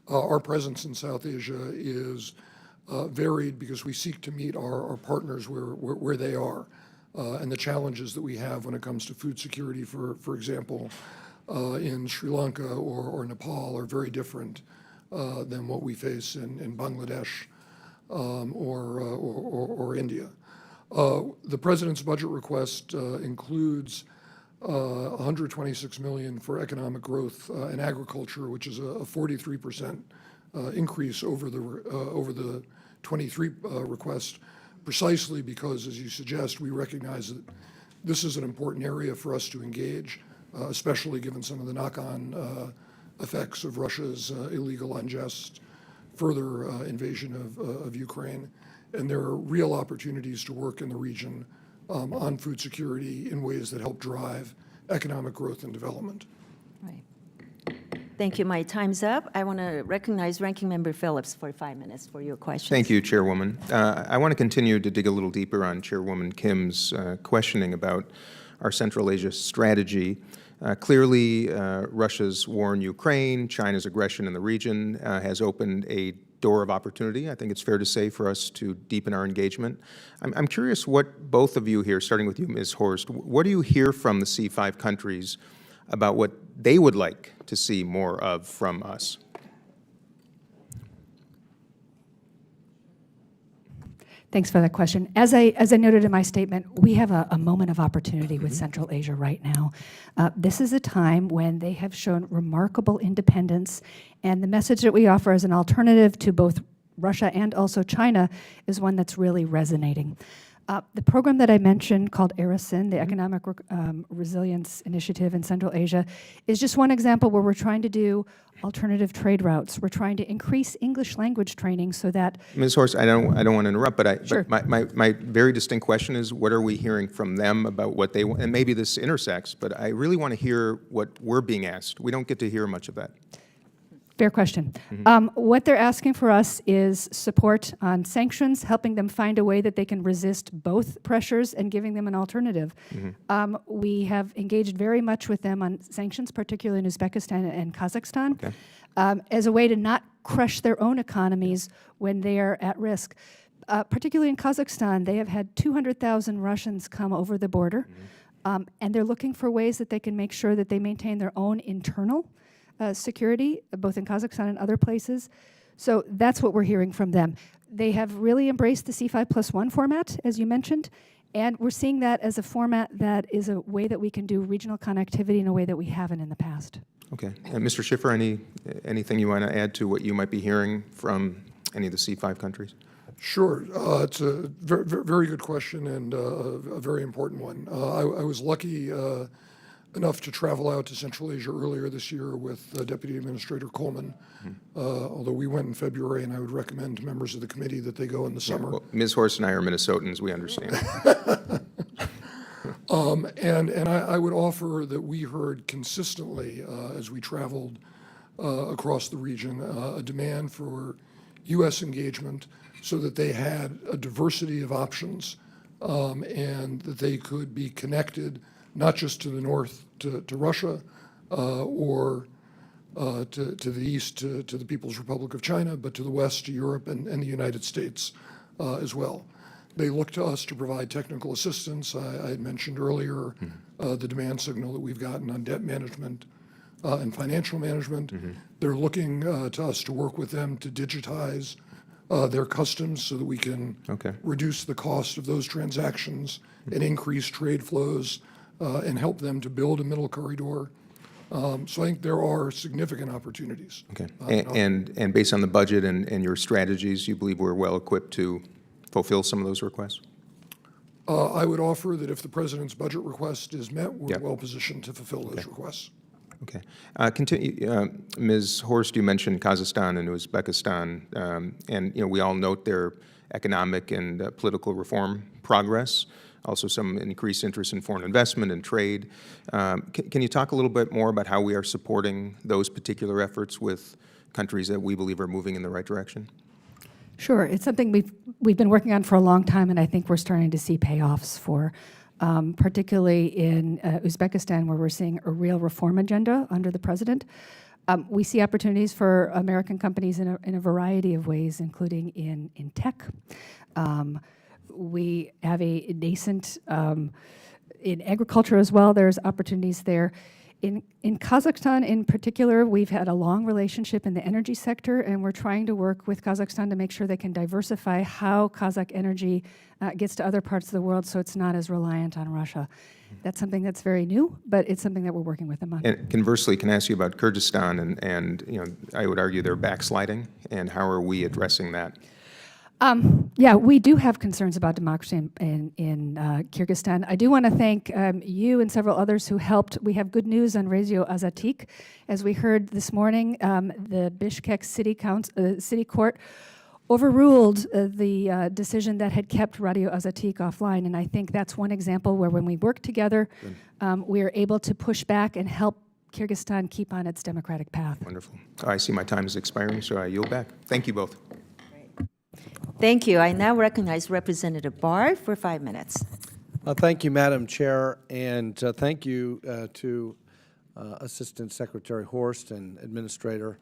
our presence in South Asia is varied because we seek to meet our partners where they are, and the challenges that we have when it comes to food security, for example, in Sri Lanka or Nepal are very different than what we face in Bangladesh or India. The President's budget request includes $126 million for economic growth in agriculture, which is a 43% increase over the 23 request, precisely because, as you suggest, we recognize that this is an important area for us to engage, especially given some of the knock-on effects of Russia's illegal, unjust, further invasion of Ukraine. And there are real opportunities to work in the region on food security in ways that help drive economic growth and development. Right. Thank you. My time's up. I want to recognize Ranking Member Phillips for 5 minutes for your questions. Thank you, Chairwoman. I want to continue to dig a little deeper on Chairwoman Kim's questioning about our Central Asia strategy. Clearly, Russia's war in Ukraine, China's aggression in the region has opened a door of opportunity, I think it's fair to say, for us to deepen our engagement. I'm curious what both of you here, starting with you, Ms. Horst, what do you hear from the C5 countries about what they would like to see more of from us? Thanks for that question. As I noted in my statement, we have a moment of opportunity with Central Asia right now. This is a time when they have shown remarkable independence, and the message that we offer as an alternative to both Russia and also China is one that's really resonating. The program that I mentioned called ARISIN, the Economic Resilience Initiative in Central Asia, is just one example where we're trying to do alternative trade routes. We're trying to increase English language training so that— Ms. Horst, I don't want to interrupt, Sure. but my very distinct question is, what are we hearing from them about what they want? And maybe this intersects, but I really want to hear what we're being asked. We don't get to hear much of that. Fair question. What they're asking for us is support on sanctions, helping them find a way that they can resist both pressures and giving them an alternative. We have engaged very much with them on sanctions, particularly in Uzbekistan and Kazakhstan, as a way to not crush their own economies when they are at risk. Particularly in Kazakhstan, they have had 200,000 Russians come over the border, and they're looking for ways that they can make sure that they maintain their own internal security, both in Kazakhstan and other places. So that's what we're hearing from them. They have really embraced the C5+1 format, as you mentioned, and we're seeing that as a format that is a way that we can do regional connectivity in a way that we haven't in the past. Okay. Mr. Schiffer, anything you want to add to what you might be hearing from any of the C5 countries? Sure. It's a very good question and a very important one. I was lucky enough to travel out to Central Asia earlier this year with Deputy Administrator Coleman, although we went in February, and I would recommend to members of the committee that they go in the summer. Yeah, well, Ms. Horst and I are Minnesotans, we understand. And I would offer that we heard consistently as we traveled across the region a demand for U.S. engagement so that they had a diversity of options and that they could be connected not just to the north to Russia or to the east to the People's Republic of China, but to the west to Europe and the United States as well. They look to us to provide technical assistance. I had mentioned earlier the demand signal that we've gotten on debt management and financial management. They're looking to us to work with them to digitize their customs so that we can reduce the cost of those transactions and increase trade flows and help them to build a middle corridor. So I think there are significant opportunities. Okay. And based on the budget and your strategies, you believe we're well equipped to fulfill some of those requests? I would offer that if the president's budget request is met, we're well positioned to fulfill those requests. Okay. Continue, Ms. Horst, you mentioned Kazakhstan and Uzbekistan, and we all note their economic and political reform progress, also some increased interest in foreign investment and trade. Can you talk a little bit more about how we are supporting those particular efforts with countries that we believe are moving in the right direction? Sure. It's something we've been working on for a long time, and I think we're starting to see payoffs for, particularly in Uzbekistan, where we're seeing a real reform agenda under the president. We see opportunities for American companies in a variety of ways, including in tech. We have a nascent, in agriculture as well, there's opportunities there. In Kazakhstan in particular, we've had a long relationship in the energy sector, and we're trying to work with Kazakhstan to make sure they can diversify how Kazakh energy gets to other parts of the world so it's not as reliant on Russia. That's something that's very new, but it's something that we're working with them on. And conversely, can I ask you about Kyrgyzstan and I would argue they're backsliding, and how are we addressing that? Yeah, we do have concerns about democracy in Kyrgyzstan. I do want to thank you and several others who helped. We have good news on Radio Azatik. As we heard this morning, the Bishkek City Court overruled the decision that had kept Radio Azatik offline, and I think that's one example where when we work together, we are able to push back and help Kyrgyzstan keep on its democratic path. Wonderful. I see my time is expiring, so I yield back. Thank you both. Thank you. I now recognize Representative Barr for 5 minutes. Thank you, Madam Chair, and thank you to Assistant Secretary Horst and Administrator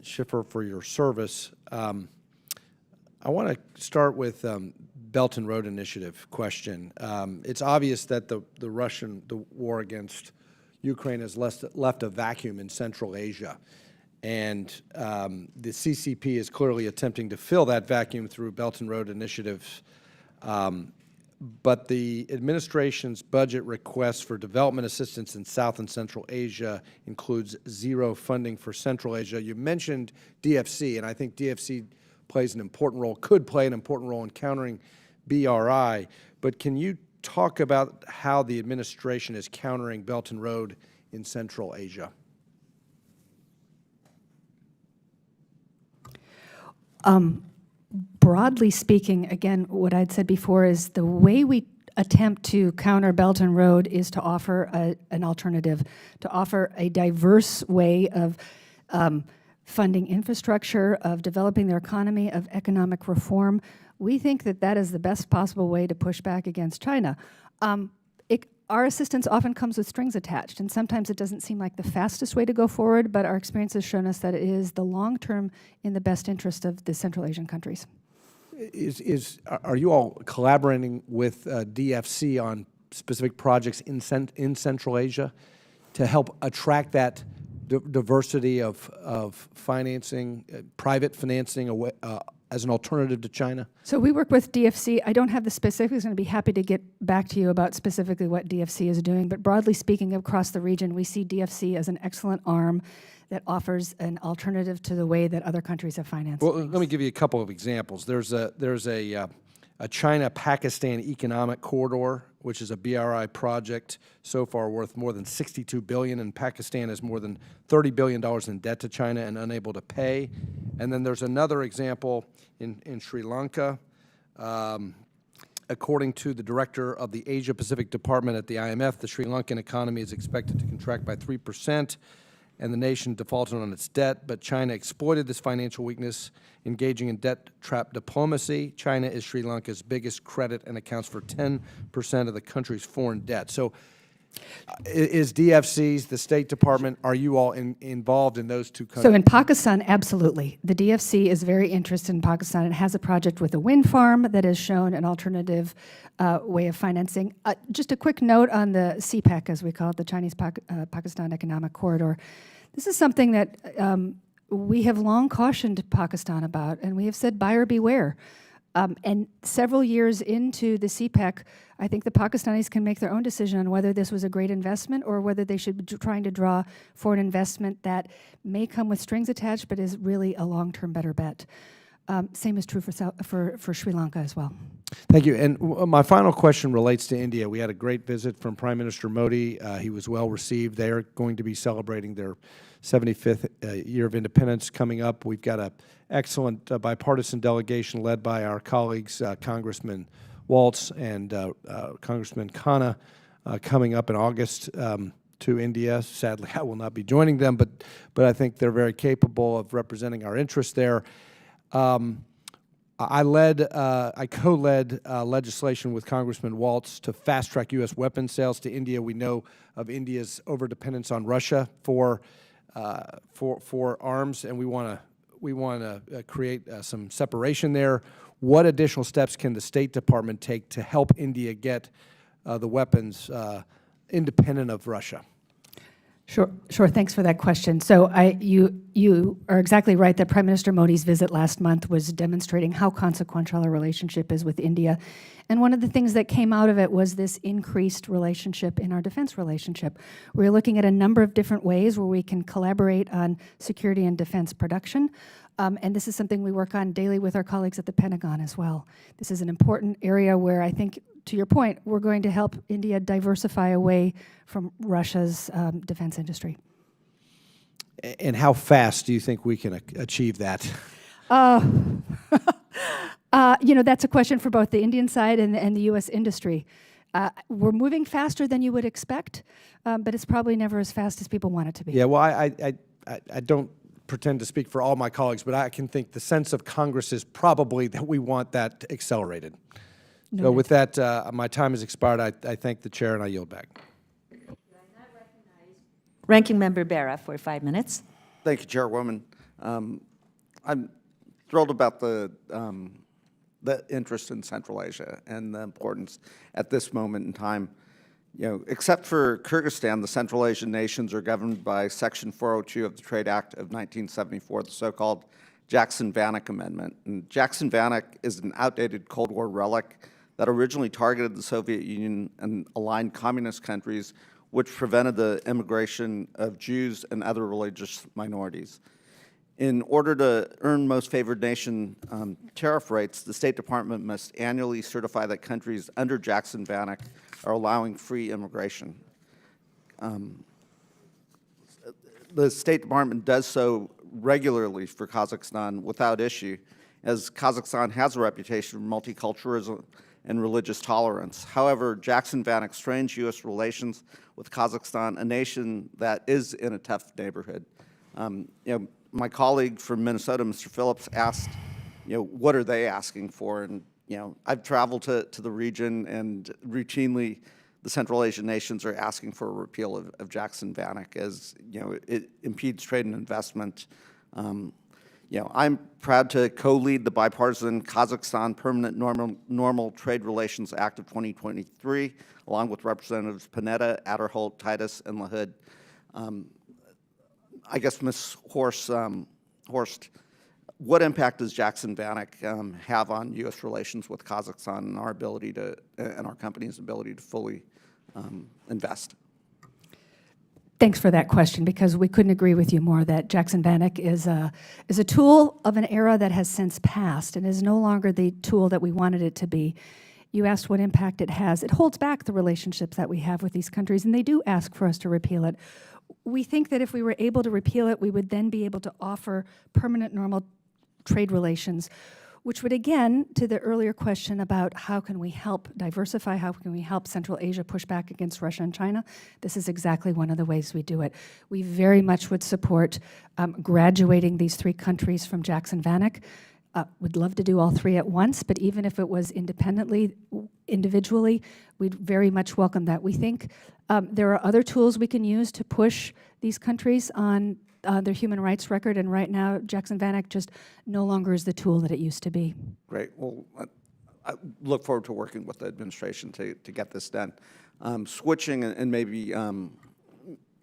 Schiffer for your service. I want to start with Belt and Road Initiative question. It's obvious that the war against Ukraine has left a vacuum in Central Asia. And the CCP is clearly attempting to fill that vacuum through Belt and Road initiatives. But the administration's budget request for development assistance in South and Central Asia includes zero funding for Central Asia. You mentioned DFC, and I think DFC plays an important role, could play an important role in countering BRI. But can you talk about how the administration is countering Belt and Road in Central Asia? Broadly speaking, again, what I'd said before is the way we attempt to counter Belt and Road is to offer an alternative, to offer a diverse way of funding infrastructure, of developing their economy, of economic reform. We think that that is the best possible way to push back against China. Our assistance often comes with strings attached, and sometimes it doesn't seem like the fastest way to go forward, but our experience has shown us that it is the long term in the best interest of the Central Asian countries. Are you all collaborating with DFC on specific projects in Central Asia to help attract that diversity of financing, private financing as an alternative to China? So we work with DFC. I don't have the specifics, and I'd be happy to get back to you about specifically what DFC is doing. But broadly speaking, across the region, we see DFC as an excellent arm that offers an alternative to the way that other countries have financed Well, things. let me give you a couple of examples. There's a China-Pakistan economic corridor, which is a BRI project so far worth more than $62 billion, and Pakistan has more than $30 billion in debt to China and unable to pay. And then there's another example in Sri Lanka. According to the director of the Asia-Pacific Department at the IMF, the Sri Lankan economy is expected to contract by 3%, and the nation defaulted on its debt, but China exploited this financial weakness, engaging in debt trap diplomacy. China is Sri Lanka's biggest credit and accounts for 10% of the country's foreign debt. So Is DFCs, the State Department, are you all involved in those two countries? So in Pakistan, absolutely. The DFC is very interested in Pakistan. It has a project with a wind farm that has shown an alternative way of financing. Just a quick note on the CPEC, as we call it, the Chinese-Pakistan Economic Corridor. This is something that we have long cautioned Pakistan about, and we have said buyer beware. And several years into the CPEC, I think the Pakistanis can make their own decision on whether this was a great investment or whether they should be trying to draw for an investment that may come with strings attached but is really a long-term better bet. Same is true for Sri Lanka as well. Thank you. And my final question relates to India. We had a great visit from Prime Minister Modi. He was well received. They are going to be celebrating their 75th year of independence coming up. We've got an excellent bipartisan delegation led by our colleagues, Congressman Waltz and Congressman Khanna, coming up in August to India. Sadly, I will not be joining them, but I think they're very capable of representing our interests there. I co-led legislation with Congressman Waltz to fast-track U.S. weapons sales to India. We know of India's overdependence on Russia for arms, and we want to create some separation there. What additional steps can the State Department take to help India get the weapons independent of Russia? Sure. Thanks for that question. So you are exactly right that Prime Minister Modi's visit last month was demonstrating how consequential our relationship is with India. And one of the things that came out of it was this increased relationship in our defense relationship. We're looking at a number of different ways where we can collaborate on security and defense production. And this is something we work on daily with our colleagues at the Pentagon as well. This is an important area where I think, to your point, we're going to help India diversify away from Russia's defense industry. And how fast do you think we can achieve that? That's a question for both the Indian side and the U.S. industry. We're moving faster than you would expect, but it's probably never as fast as people want it to be. Yeah, well, I don't pretend to speak for all my colleagues, but I can think the sense of Congress is probably that we want that accelerated. Noted. So with that, my time has expired. I thank the chair and I yield back. Ranking Member Bera for 5 minutes. Thank you, Chairwoman. I'm thrilled about the interest in Central Asia and the importance at this moment in time. Except for Kyrgyzstan, the Central Asian nations are governed by Section 402 of the Trade Act of 1974, the so-called Jackson-Vanik Amendment. And Jackson-Vanik is an outdated Cold War relic that originally targeted the Soviet Union and aligned communist countries, which prevented the immigration of Jews and other religious minorities. In order to earn most favored nation tariff rates, the State Department must annually certify that countries under Jackson-Vanik are allowing free immigration. The State Department does so regularly for Kazakhstan without issue, as Kazakhstan has a reputation for multiculturalism and religious tolerance. However, Jackson-Vanik strains U.S. relations with Kazakhstan, a nation that is in a tough neighborhood. My colleague from Minnesota, Mr. Phillips, asked, what are they asking for? And, I've traveled to the region, and routinely the Central Asian nations are asking for a repeal of Jackson-Vanik, as, it impedes trade and investment. I'm proud to co-lead the bipartisan Kazakhstan Permanent Normal Trade Relations Act of 2023, along with Representatives Panetta, Adderholt, Titus, and LaHood. I guess, Ms. Horst, what impact does Jackson-Vanik have on U.S. relations with Kazakhstan and our ability to, and our company's ability to fully invest? Thanks for that question, because we couldn't agree with you more that Jackson-Vanik is a tool of an era that has since passed and is no longer the tool that we wanted it to be. You asked what impact it has. It holds back the relationships that we have with these countries, and they do ask for us to repeal it. We think that if we were able to repeal it, we would then be able to offer permanent normal trade relations, which would, again, to the earlier question about how can we help diversify, how can we help Central Asia push back against Russia and China, this is exactly one of the ways we do it. We very much would support graduating these three countries from Jackson-Vanik. We'd love to do all three at once, but even if it was individually, we'd very much welcome that. We think there are other tools we can use to push these countries on their human rights record, and right now, Jackson-Van Eck just no longer is the tool that it used to be. Great. Well, I look forward to working with the administration to get this done. Switching, and maybe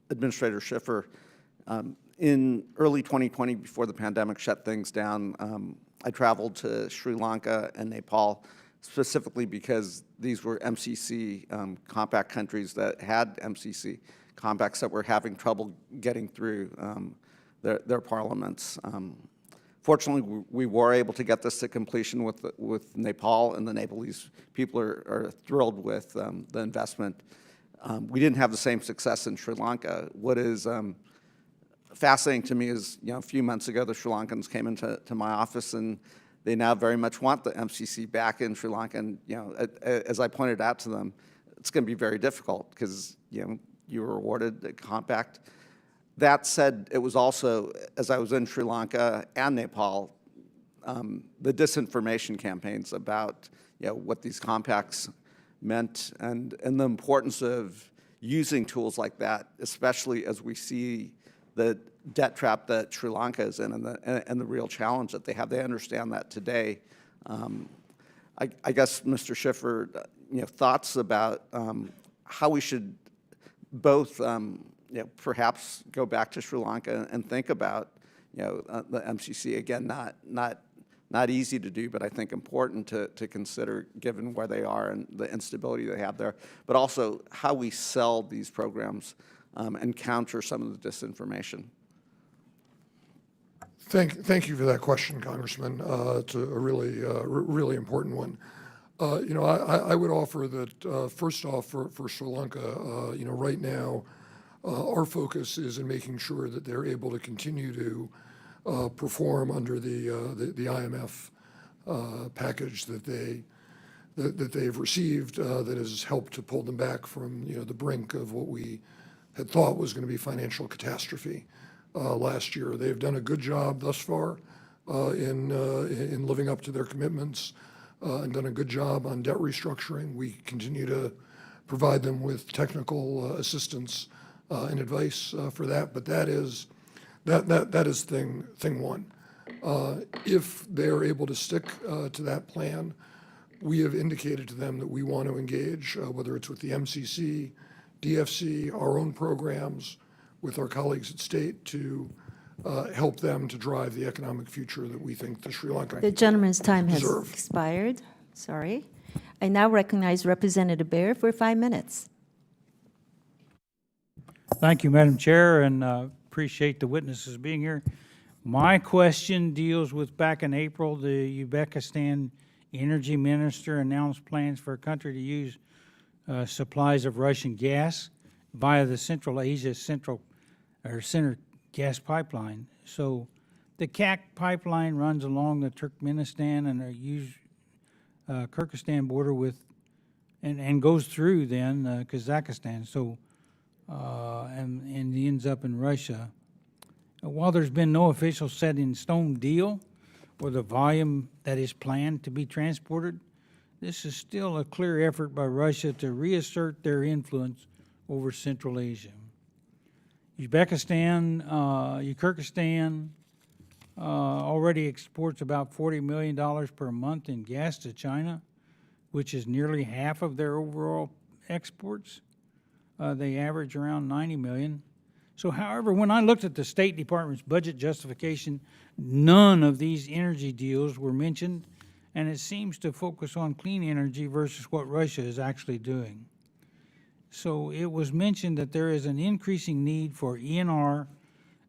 Administrator Schiffer, in early 2020, before the pandemic shut things down, I traveled to Sri Lanka and Nepal specifically because these were MCC compact countries that had MCC compacts that were having trouble getting through their parliaments. Fortunately, we were able to get this to completion with Nepal, and the Nepalese people are thrilled with the investment. We didn't have the same success in Sri Lanka. What is fascinating to me is, a few months ago, the Sri Lankans came into my office, and they now very much want the MCC back in Sri Lanka. And, as I pointed out to them, it's going to be very difficult because, you were awarded a compact. That said, it was also, as I was in Sri Lanka and Nepal, the disinformation campaigns about, what these compacts meant and the importance of using tools like that, especially as we see the debt trap that Sri Lanka is in and the real challenge that they have. They understand that today. I guess, Mr. Schiffer, thoughts about how we should both, perhaps go back to Sri Lanka and think about, the MCC again. Not easy to do, but I think important to consider given where they are and the instability they have there. But also how we sell these programs and counter some of the disinformation. Thank you for that question, Congressman. It's a really important one. I would offer that first off, for Sri Lanka, right now, our focus is in making sure that they're able to continue to perform under the IMF package that they've received that has helped to pull them back from the brink of what we had thought was going to be financial catastrophe last year. They've done a good job thus far in living up to their commitments and done a good job on debt restructuring. We continue to provide them with technical assistance and advice for that, but that is thing one. If they're able to stick to that plan, we have indicated to them that we want to engage, whether it's with the MCC, DFC, our own programs, with our colleagues at state to help them to drive the economic future that we think the Sri Lanka The gentleman's time has deserve. expired. Sorry. I now recognize Representative Baer for 5 minutes. Thank you, Madam Chair, and appreciate the witnesses being here. My question deals with back in April, the Uzbekistan energy minister announced plans for a country to use supplies of Russian gas via the Central Asia Center gas pipeline. So the CAC pipeline runs along the Turkmenistan and Kyrgyzstan border with, and goes through then Kazakhstan. So and ends up in Russia. While there's been no official set in stone deal or the volume that is planned to be transported, this is still a clear effort by Russia to reassert their influence over Central Asia. Uzbekistan, Kyrgyzstan already exports about $40 million per month in gas to China, which is nearly half of their overall exports. They average around 90 million. So, however, when I looked at the State Department's budget justification, none of these energy deals were mentioned, and it seems to focus on clean energy versus what Russia is actually doing. So it was mentioned that there is an increasing need for ENR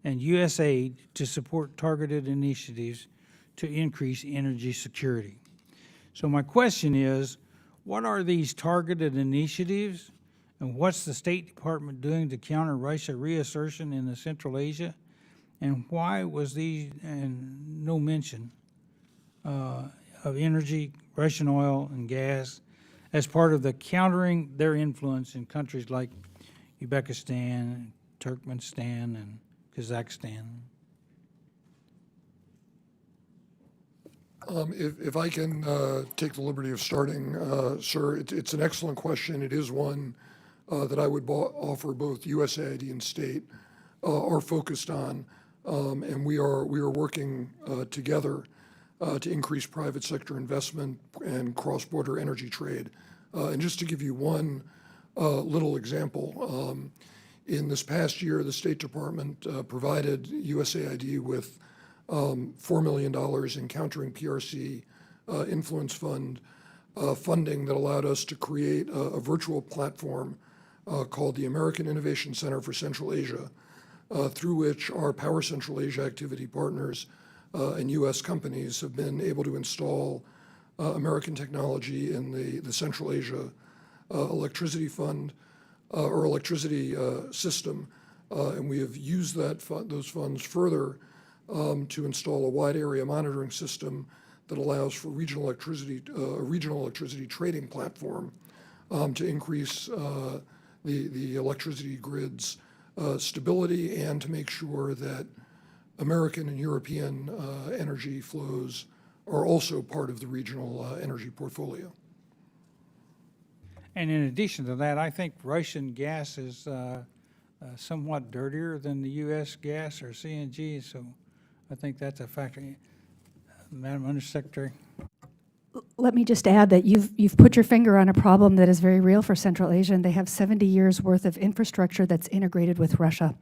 and U.S. aid to support targeted initiatives to increase energy security. So my question is, what are these targeted initiatives? And what's the State Department doing to counter Russia reassertion in the Central Asia? And why was no mention of energy, Russian oil and gas, as part of the countering their influence in countries like Uzbekistan, Turkmenistan, and Kazakhstan? If I can take the liberty of starting, sir, it's an excellent question. It is one that I would offer both USAID and state are focused on, and we are working together to increase private sector investment and cross-border energy trade. And just to give you one little example, in this past year, the State Department provided USAID with $4 million in Countering PRC Influence Fund funding that allowed us to create a virtual platform called the American Innovation Center for Central Asia, through which our Power Central Asia activity partners and U.S. companies have been able to install American technology in the Central Asia electricity fund or electricity system, and we have used those funds further to install a wide area monitoring system that allows for regional electricity trading platform to increase the electricity grid's stability and to make sure that American and European energy flows are also part of the regional energy portfolio. And in addition to that, I think Russian gas is somewhat dirtier than the U.S. gas or CNG, so I think that's a factor. Madam Undersecretary. Let me just add that you've put your finger on a problem that is very real for Central Asia, and they have 70 years worth of infrastructure that's integrated with Russia.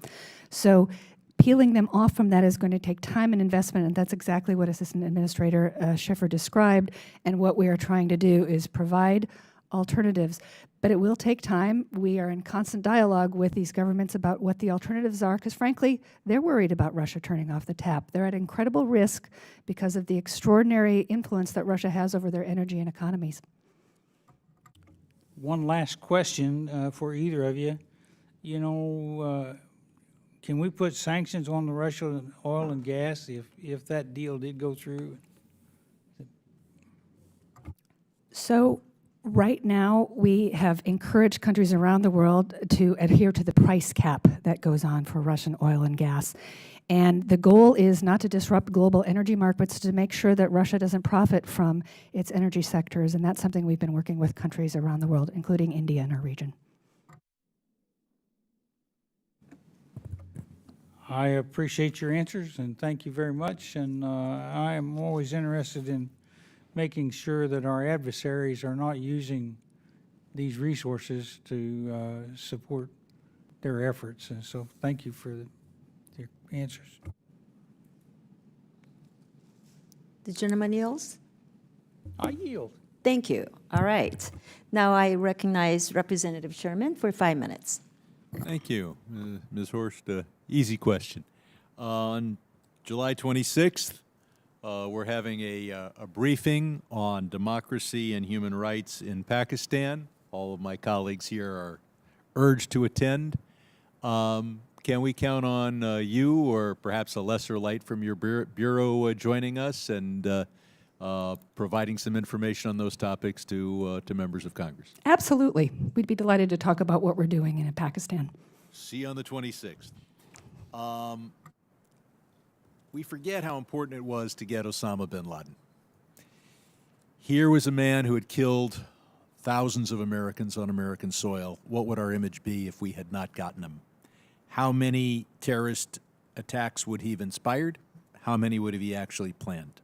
So peeling them off from that is going to take time and investment, and that's exactly what Assistant Administrator Schiffer described. And what we are trying to do is provide alternatives. But it will take time. We are in constant dialogue with these governments about what the alternatives are, because frankly, they're worried about Russia turning off the tap. They're at incredible risk because of the extraordinary influence that Russia has over their energy and economies. One last question for either of you. You know, can we put sanctions on the Russian oil and gas if that deal did go through? So right now, we have encouraged countries around the world to adhere to the price cap that goes on for Russian oil and gas. And the goal is not to disrupt global energy markets, to make sure that Russia doesn't profit from its energy sectors. And that's something we've been working with countries around the world, including India in our region. I appreciate your answers, and thank you very much. And I am always interested in making sure that our adversaries are not using these resources to support their efforts. And so thank you for your answers. The gentleman yields. I yield. Thank you. All right. Now I recognize Representative Sherman for 5 minutes. Thank you, Ms. Horst. Easy question. On July 26th, we're having a briefing on democracy and human rights in Pakistan. All of my colleagues here are urged to attend. Can we count on you or perhaps a lesser light from your bureau joining us and providing some information on those topics to members of Congress? Absolutely. We'd be delighted to talk about what we're doing in Pakistan. See you on the 26th. We forget how important it was to get Osama bin Laden. Here was a man who had killed thousands of Americans on American soil. What would our image be if we had not gotten him? How many terrorist attacks would he have inspired? How many would have he actually planned?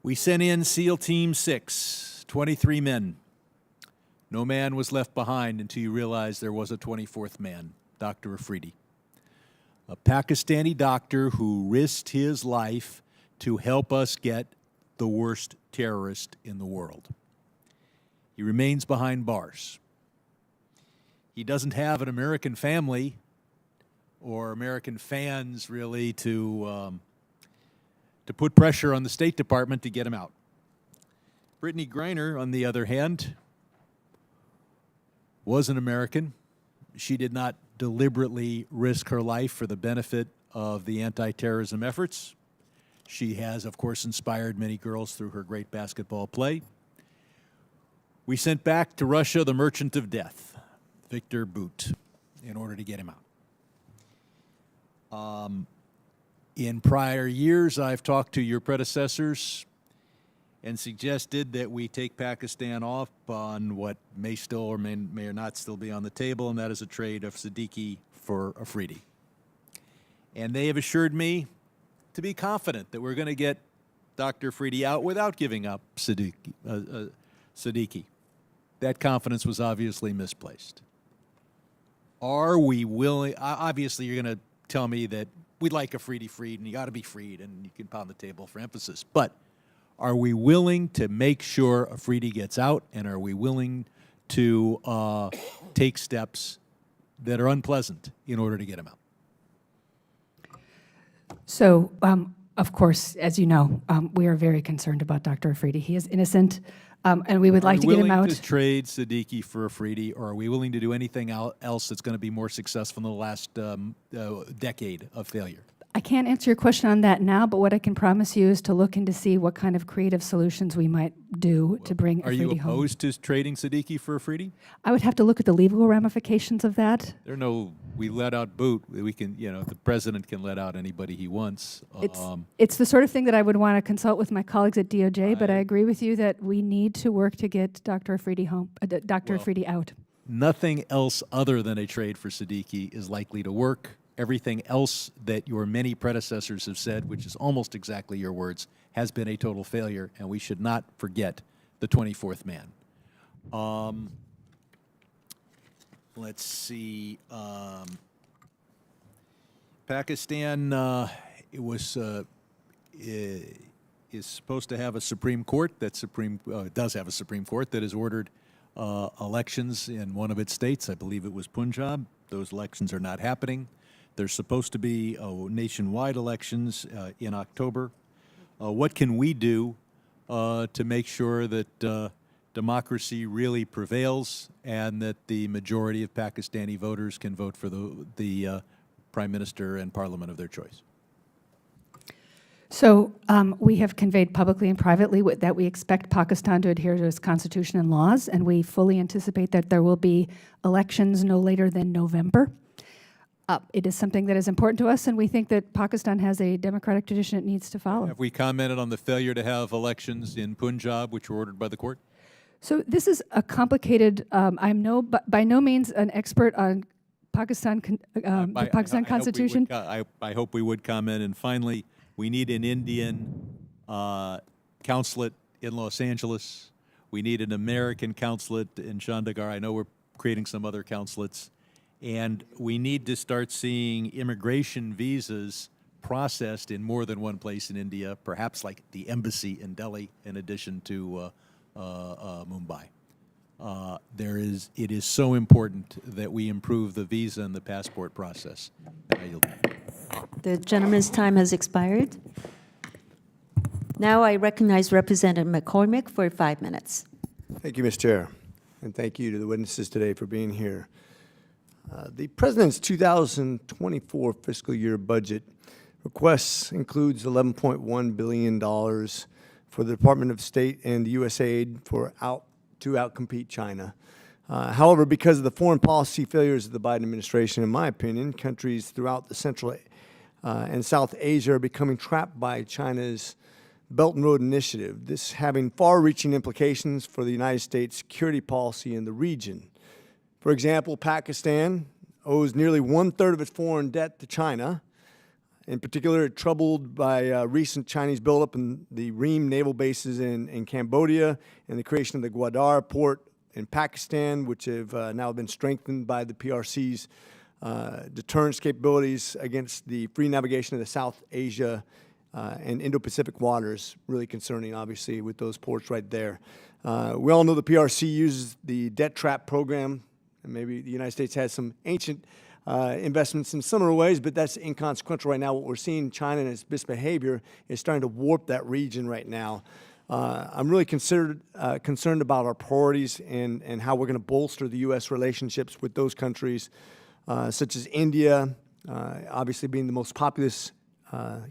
We sent in SEAL Team 6, 23 men. No man was left behind until you realized there was a 24th man, Dr. Afridi, a Pakistani doctor who risked his life to help us get the worst terrorist in the world. He remains behind bars. He doesn't have an American family or American fans, really, to put pressure on the State Department to get him out. Brittany Griner, on the other hand, was an American. She did not deliberately risk her life for the benefit of the anti-terrorism efforts. She has, of course, inspired many girls through her great basketball play. We sent back to Russia the merchant of death, Victor Bout, in order to get him out. In prior years, I've talked to your predecessors and suggested that we take Pakistan off on what may still or may or not still be on the table, and that is a trade of Siddiqui for Afridi. And they have assured me to be confident that we're going to get Dr. Afridi out without giving up Siddiqui. That confidence was obviously misplaced. Are we willing? Obviously, you're going to tell me that we'd like Afridi freed, and you got to be freed, and you can pound the table for emphasis. But are we willing to make sure Afridi gets out, and are we willing to take steps that are unpleasant in order to get him out? So, of course, as you know, we are very concerned about Dr. Afridi. He is innocent, and we would like to get him out. Are we willing to trade Siddiqui for Afridi, or are we willing to do anything else that's going to be more successful in the last decade of failure? I can't answer your question on that now, but what I can promise you is to look into see what kind of creative solutions we might do to bring Are you Afridi home. opposed to trading Siddiqui for Afridi? I would have to look at the legal ramifications of that. There are no, we let out boot. We can, the president can let out anybody he wants. It's the sort of thing that I would want to consult with my colleagues at DOJ, but I agree with you that we need to work to get Dr. Afridi home, Dr. Afridi out. Nothing else other than a trade for Siddiqui is likely to work. Everything else that your many predecessors have said, which is almost exactly your words, has been a total failure, and we should not forget the 24th man. Let's see. Pakistan is supposed to have a Supreme Court that does have a Supreme Court that has ordered elections in one of its states. I believe it was Punjab. Those elections are not happening. There's supposed to be nationwide elections in October. What can we do to make sure that democracy really prevails and that the majority of Pakistani voters can vote for the prime minister and parliament of their choice? So we have conveyed publicly and privately that we expect Pakistan to adhere to its constitution and laws, and we fully anticipate that there will be elections no later than November. It is something that is important to us, and we think that Pakistan has a democratic tradition it needs to follow. Have we commented on the failure to have elections in Punjab, which were ordered by the court? So this is a complicated, I'm by no means an expert on Pakistan, the Pakistan Constitution. I hope we would comment. And finally, we need an Indian consulate in Los Angeles. We need an American consulate in Chandigarh. I know we're creating some other consulates. And we need to start seeing immigration visas processed in more than one place in India, perhaps like the embassy in Delhi, in addition to Mumbai. It is so important that we improve the visa and the passport process. The gentleman's time has expired. Now I recognize Representative McCormick for 5 minutes. Thank you, Ms. Chair, and thank you to the witnesses today for being here. The President's 2024 fiscal year budget requests includes $11.1 billion for the Department of State and USAID to outcompete China. However, because of the foreign policy failures of the Biden administration, in my opinion, countries throughout the Central and South Asia are becoming trapped by China's Belt and Road Initiative, this having far-reaching implications for the United States security policy in the region. For example, Pakistan owes nearly 1/3 of its foreign debt to China. In particular, troubled by recent Chinese buildup in the Ream naval bases in Cambodia and the creation of the Gwadar port in Pakistan, which have now been strengthened by the PRC's deterrence capabilities against the free navigation of the South Asia and Indo-Pacific waters. Really concerning, obviously, with those ports right there. We all know the PRC uses the debt trap program, and maybe the United States has some ancient investments in similar ways, but that's inconsequential right now. What we're seeing, China and its misbehavior is starting to warp that region right now. I'm really concerned about our priorities and how we're going to bolster the U.S. relationships with those countries, such as India, obviously being the most populous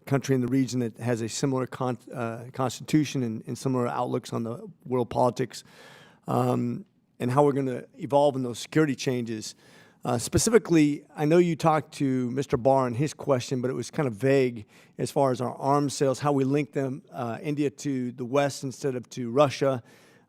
country in the region that has a similar constitution and similar outlooks on the world politics, and how we're going to evolve in those security changes. Specifically, I know you talked to Mr. Barr in his question, but it was kind of vague as far as our arms sales, how we link them, India to the West instead of to Russia.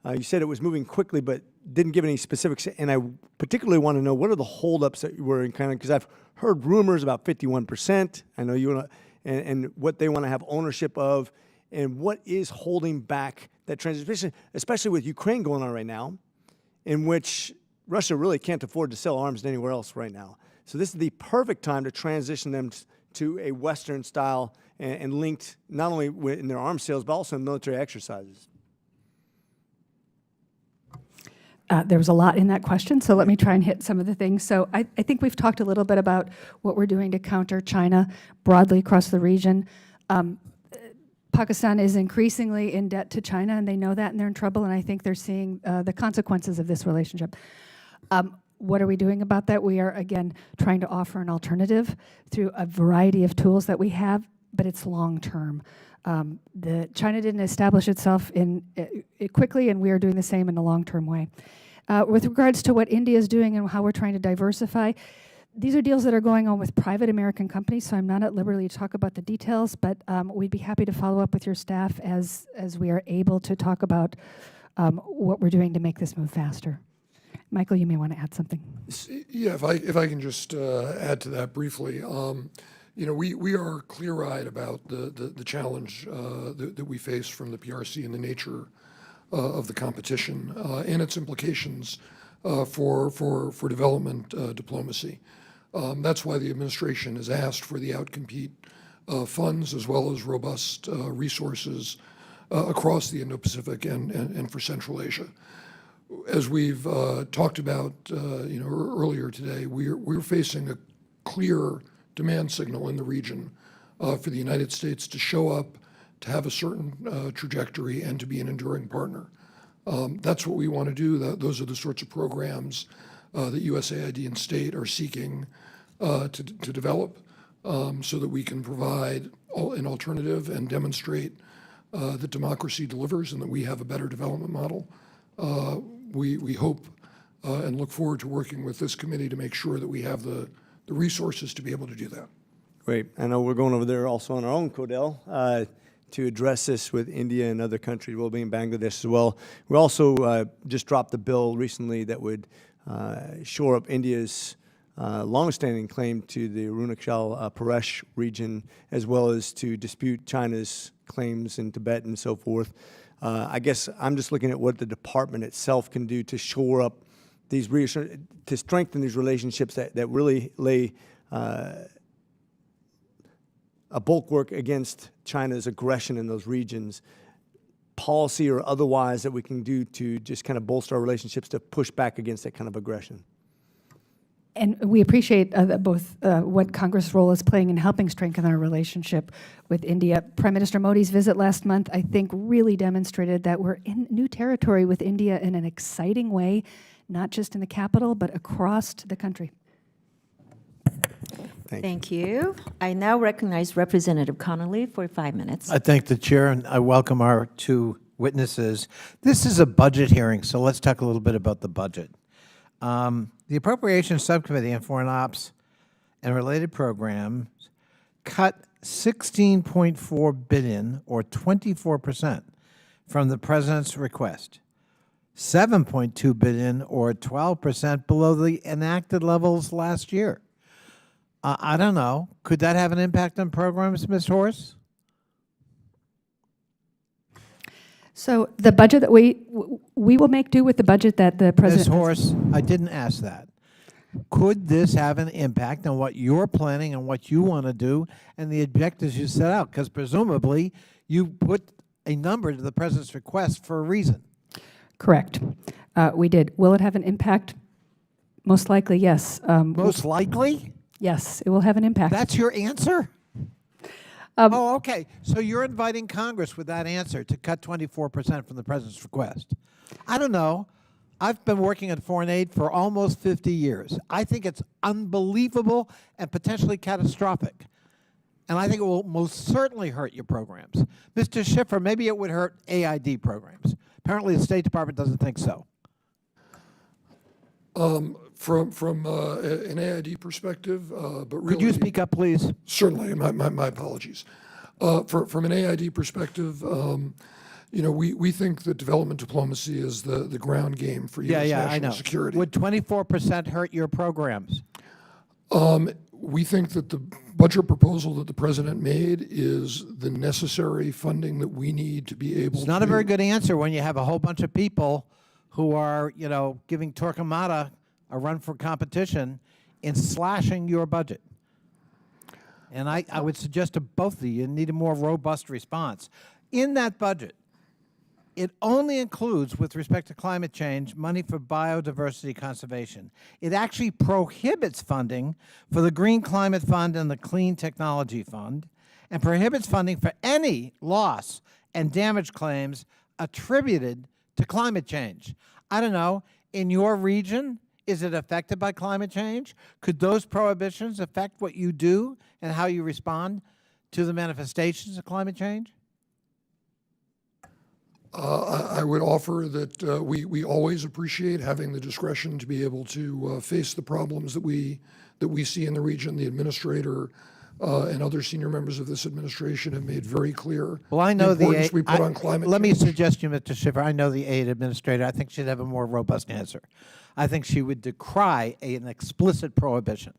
You said it was moving quickly, but didn't give any specifics. And I particularly want to know, what are the holdups that you were encountering? Because I've heard rumors about 51%. I know you want to, and what they want to have ownership of, and what is holding back that transition, especially with Ukraine going on right now, in which Russia really can't afford to sell arms to anywhere else right now. So this is the perfect time to transition them to a Western style and linked not only in their arms sales, but also in military exercises. There was a lot in that question, so let me try and hit some of the things. So I think we've talked a little bit about what we're doing to counter China broadly across the region. Pakistan is increasingly in debt to China, and they know that, and they're in trouble, and I think they're seeing the consequences of this relationship. What are we doing about that? We are, again, trying to offer an alternative through a variety of tools that we have, but it's long-term. China didn't establish itself quickly, and we are doing the same in a long-term way. With regards to what India is doing and how we're trying to diversify, these are deals that are going on with private American companies, so I'm not at liberty to talk about the details, but we'd be happy to follow up with your staff as we are able to talk about what we're doing to make this move faster. Michael, you may want to add something. Yeah, if I can just add to that briefly. You know, we are clear-eyed about the challenge that we face from the PRC and the nature of the competition and its implications for development diplomacy. That's why the administration has asked for the outcompete funds as well as robust resources across the Indo-Pacific and for Central Asia. As we've talked about earlier today, we're facing a clear demand signal in the region for the United States to show up, to have a certain trajectory, and to be an enduring partner. That's what we want to do. Those are the sorts of programs that USAID and state are seeking to develop so that we can provide an alternative and demonstrate that democracy delivers and that we have a better development model. We hope and look forward to working with this committee to make sure that we have the resources to be able to do that. Great. I know we're going over there also on our own, Codell, to address this with India and other countries. We'll be in Bangladesh as well. We also just dropped a bill recently that would shore up India's longstanding claim to the Arunachal Pradesh region, as well as to dispute China's claims in Tibet and so forth. I guess I'm just looking at what the department itself can do to shore up these to strengthen these relationships that really lay a bulwark against China's aggression in those regions, policy or otherwise, that we can do to just kind of bolster our relationships to push back against that kind of aggression. And we appreciate both what Congress' role is playing in helping strengthen our relationship with India. Prime Minister Modi's visit last month, I think, really demonstrated that we're in new territory with India in an exciting way, not just in the capital, but across the country. Thank you. I now recognize Representative Connolly for 5 minutes. I thank the chair, and I welcome our two witnesses. This is a budget hearing, so let's talk a little bit about the budget. The Appropriations Subcommittee on Foreign Ops and related programs cut $16.4 billion, or 24%, from the President's request. $7.2 billion, or 12%, below the enacted levels last year. I don't know. Could that have an impact on programs, Ms. Horst? So the budget that we will make do with the budget that the President... Ms. Horst, I didn't ask that. Could this have an impact on what you're planning and what you want to do and the objectives you set out? Because presumably you put a number to the President's request for a reason. Correct. We did. Will it have an impact? Most likely, yes. Most likely? Yes, it will have an impact. That's your answer? Oh, okay. So you're inviting Congress with that answer to cut 24% from the President's request. I don't know. I've been working in foreign aid for almost 50 years. I think it's unbelievable and potentially catastrophic. And I think it will most certainly hurt your programs. Mr. Schiffer, maybe it would hurt AID programs. Apparently the State Department doesn't think so. From an AID perspective, but really. Could you speak up, please? Certainly, my apologies. From an AID perspective, we think that development diplomacy is the ground game for U.S. I national know. security. Would 24% hurt your programs? We think that the budget proposal that the president made is the necessary funding that we need to be able to. It's not a very good answer when you have a whole bunch of people who are, giving Torquemada a run for competition in slashing your budget. And I would suggest to both of you need a more robust response. In that budget, it only includes, with respect to climate change, money for biodiversity conservation. It actually prohibits funding for the Green Climate Fund and the Clean Technology Fund, and prohibits funding for any loss and damage claims attributed to climate change. I don't know, in your region, is it affected by climate change? Could those prohibitions affect what you do and how you respond to the manifestations of climate change? I would offer that we always appreciate having the discretion to be able to face the problems that we see in the region. The administrator and other senior members of this administration have made very clear Well, I know the importance we put on climate Let me change. suggest you, Mr. Schiffer, I know the aid administrator. I think she'd have a more robust answer. I think she would decry an explicit prohibition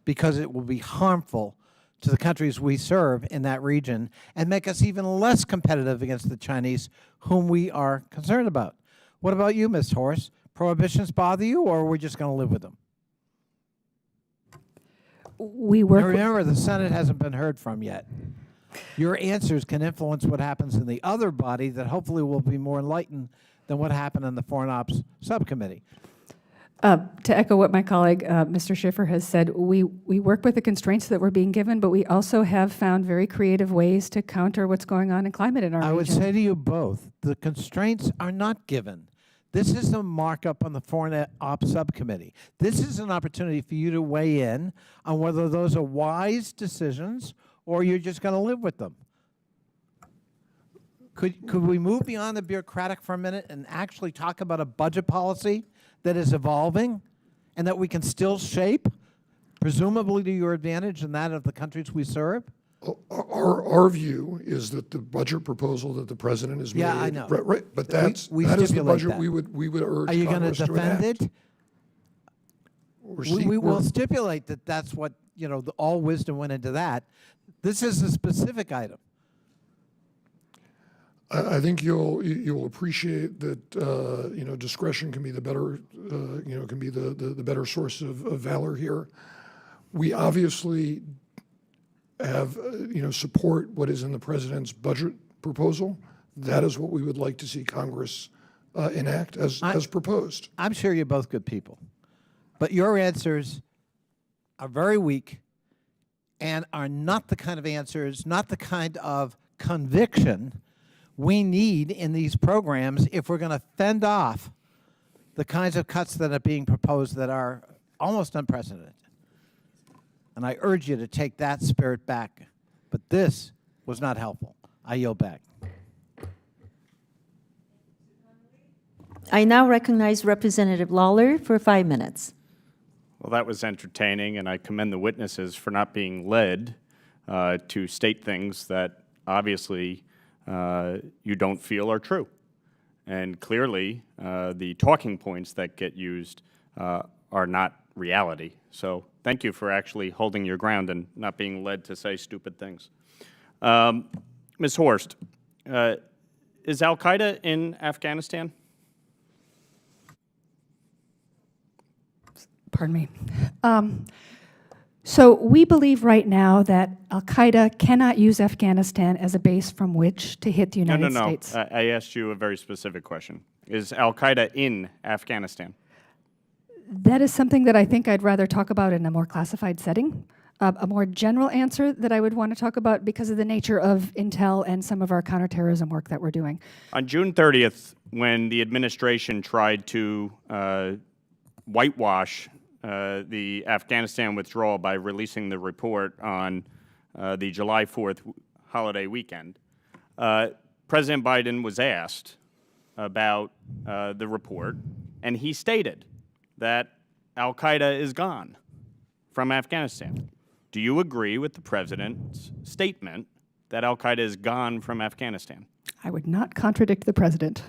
because it will be harmful to the countries we serve in that region and make us even less competitive against the Chinese, whom we are concerned about. What about you, Ms. Horst? Prohibitions bother you, or are we just going to live with them? We Now work. remember, the Senate hasn't been heard from yet. Your answers can influence what happens in the other body that hopefully will be more enlightened than what happened in the Foreign Ops Subcommittee. To echo what my colleague, Mr. Schiffer, has said, we work with the constraints that we're being given, but we also have found very creative ways to counter what's going on in climate in our I would region. say to you both, the constraints are not given. This is a markup on the Foreign Ops Subcommittee. This is an opportunity for you to weigh in on whether those are wise decisions or you're just going to live with them. Could we move beyond the bureaucratic for a minute and actually talk about a budget policy that is evolving and that we can still shape, presumably to your advantage and that of the countries we serve? Our view is that the budget proposal that the president has made. Yeah, I know. Right, but We that is the stipulate budget that. we would urge Are you going to Congress to defend enact. it? We're We will stipulate that that's what, all wisdom went into that. This is a specific item. I think you'll appreciate that discretion can be the better can be the better source of valor here. We obviously have support what is in the president's budget proposal. That is what we would like to see Congress enact as proposed. I'm sure you're both good people, but your answers are very weak and are not the kind of answers, not the kind of conviction we need in these programs if we're going to fend off the kinds of cuts that are being proposed that are almost unprecedented. And I urge you to take that spirit back. But this was not helpful. I yield back. I now recognize Representative Lawler for 5 minutes. Well, that was entertaining, and I commend the witnesses for not being led to state things that obviously you don't feel are true. And clearly, the talking points that get used are not reality. So thank you for actually holding your ground and not being led to say stupid things. Ms. Horst, is al-Qaeda in Afghanistan? Pardon me. So we believe right now that al-Qaeda cannot use Afghanistan as a base from which to hit the United States. No. I asked you a very specific question. Is al-Qaeda in Afghanistan? That is something that I think I'd rather talk about in a more classified setting. A more general answer that I would want to talk about because of the nature of intel and some of our counterterrorism work that we're doing. On June 30th, when the administration tried to whitewash the Afghanistan withdrawal by releasing the report on the July 4th holiday weekend, President Biden was asked about the report, and he stated, that al-Qaeda is gone from Afghanistan. Do you agree with the president's statement that al-Qaeda is gone from Afghanistan? I would not contradict the president.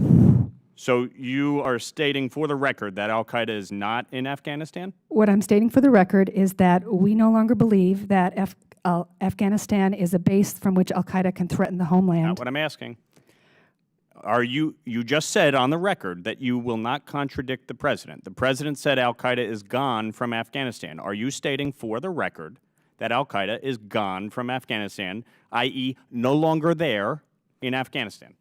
So you are stating for the record that al-Qaeda is not in Afghanistan? What I'm stating for the record is that we no longer believe that Afghanistan is a base from which al-Qaeda can threaten the homeland. Not what I'm asking. You just said on the record that you will not contradict the president. The president said al-Qaeda is gone from Afghanistan. Are you stating for the record that al-Qaeda is gone from Afghanistan, i.e. no longer there in Afghanistan?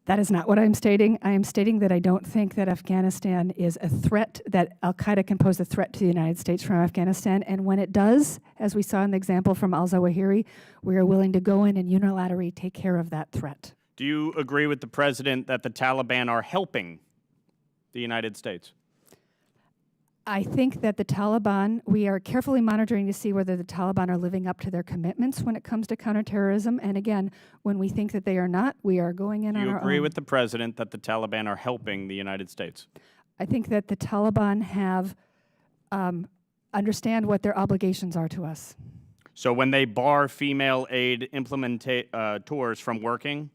That is not what I'm stating. I am stating that I don't think that Afghanistan is a threat, that al-Qaeda can pose a threat to the United States from Afghanistan. And when it does, as we saw in the example from al-Zawahiri, we are willing to go in and unilaterally take care of that threat. Do you agree with the president that the Taliban are helping the United States? I think that the Taliban, we are carefully monitoring to see whether the Taliban are living up to their commitments when it comes to counterterrorism. And again, when we think that they are not, we are going in on our own. Do you agree with the president that the Taliban are helping the United States? I think that the Taliban have understand what their obligations are to us. So when they bar female aid implementors from working,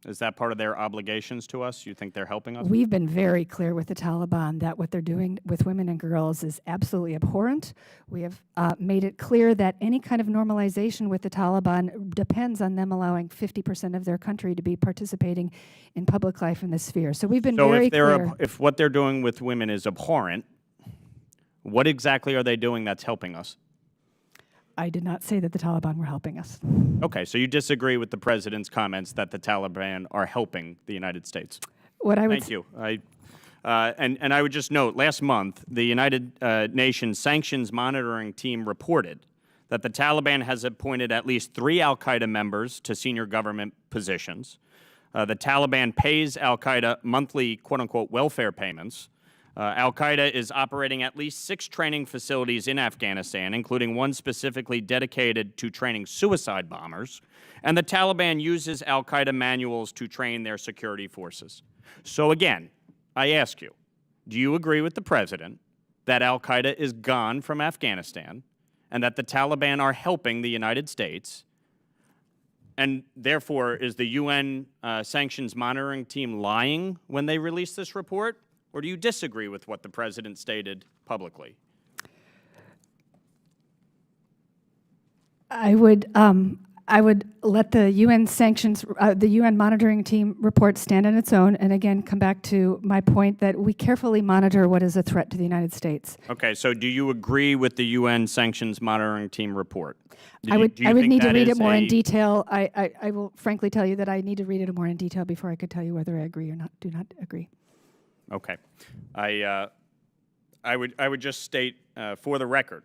is that part of their obligations to us? You think they're helping us? We've been very clear with the Taliban that what they're doing with women and girls is absolutely abhorrent. We have made it clear that any kind of normalization with the Taliban depends on them allowing 50% of their country to be participating in public life in this sphere. So we've been very clear. If what they're doing with women is abhorrent, what exactly are they doing that's helping us? I did not say that the Taliban were helping us. Okay, so you disagree with the president's comments that the Taliban are helping the United States. What I would Thank you. And I would just note, last month, the United Nations Sanctions Monitoring Team reported that the Taliban has appointed at least 3 al-Qaeda members to senior government positions. The Taliban pays al-Qaeda monthly, quote-unquote, welfare payments. Al-Qaeda is operating at least 6 training facilities in Afghanistan, including one specifically dedicated to training suicide bombers. And the Taliban uses al-Qaeda manuals to train their security forces. So again, I ask you, do you agree with the president that al-Qaeda is gone from Afghanistan and that the Taliban are helping the United States? And therefore, is the UN Sanctions Monitoring Team lying when they released this report? Or do you disagree with what the president stated publicly? I would let the UN sanctions, the UN monitoring team report stand on its own, and again come back to my point that we carefully monitor what is a threat to the United States. Okay, so do you agree with the UN Sanctions Monitoring Team report? I would need to read it more in detail. I will frankly tell you that I need to read it more in detail before I could tell you whether I agree or not. Do not agree. Okay, I would just state for the record,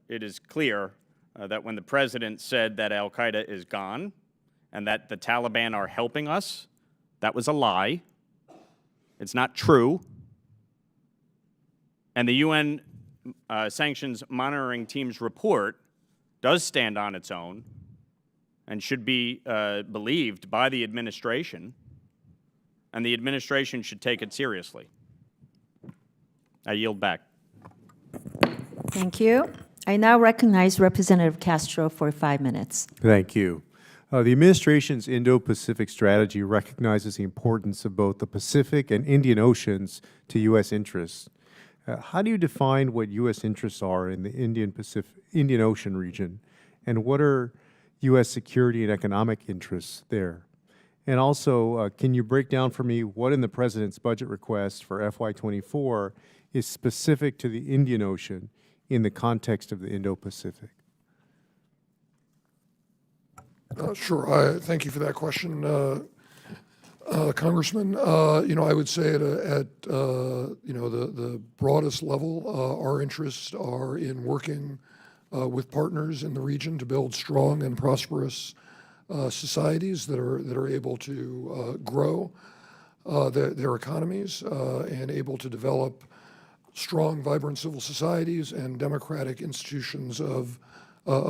it is clear that when the president said that al-Qaeda is gone and that the Taliban are helping us, that was a lie. It's not true. And the UN Sanctions Monitoring Team's report does stand on its own and should be believed by the administration, and the administration should take it seriously. I yield back. Thank you. I now recognize Representative Castro for 5 minutes. Thank you. The administration's Indo-Pacific strategy recognizes the importance of both the Pacific and Indian Oceans to U.S. interests. How do you define what U.S. interests are in the Indian Ocean region, and what are U.S. security and economic interests there? And also, can you break down for me what in the President's budget request for FY24 is specific to the Indian Ocean in the context of the Indo-Pacific? Sure. Thank you for that question, Congressman. I would say at the broadest level, our interests are in working with partners in the region to build strong and prosperous societies that are able to grow their economies and able to develop strong, vibrant civil societies and democratic institutions of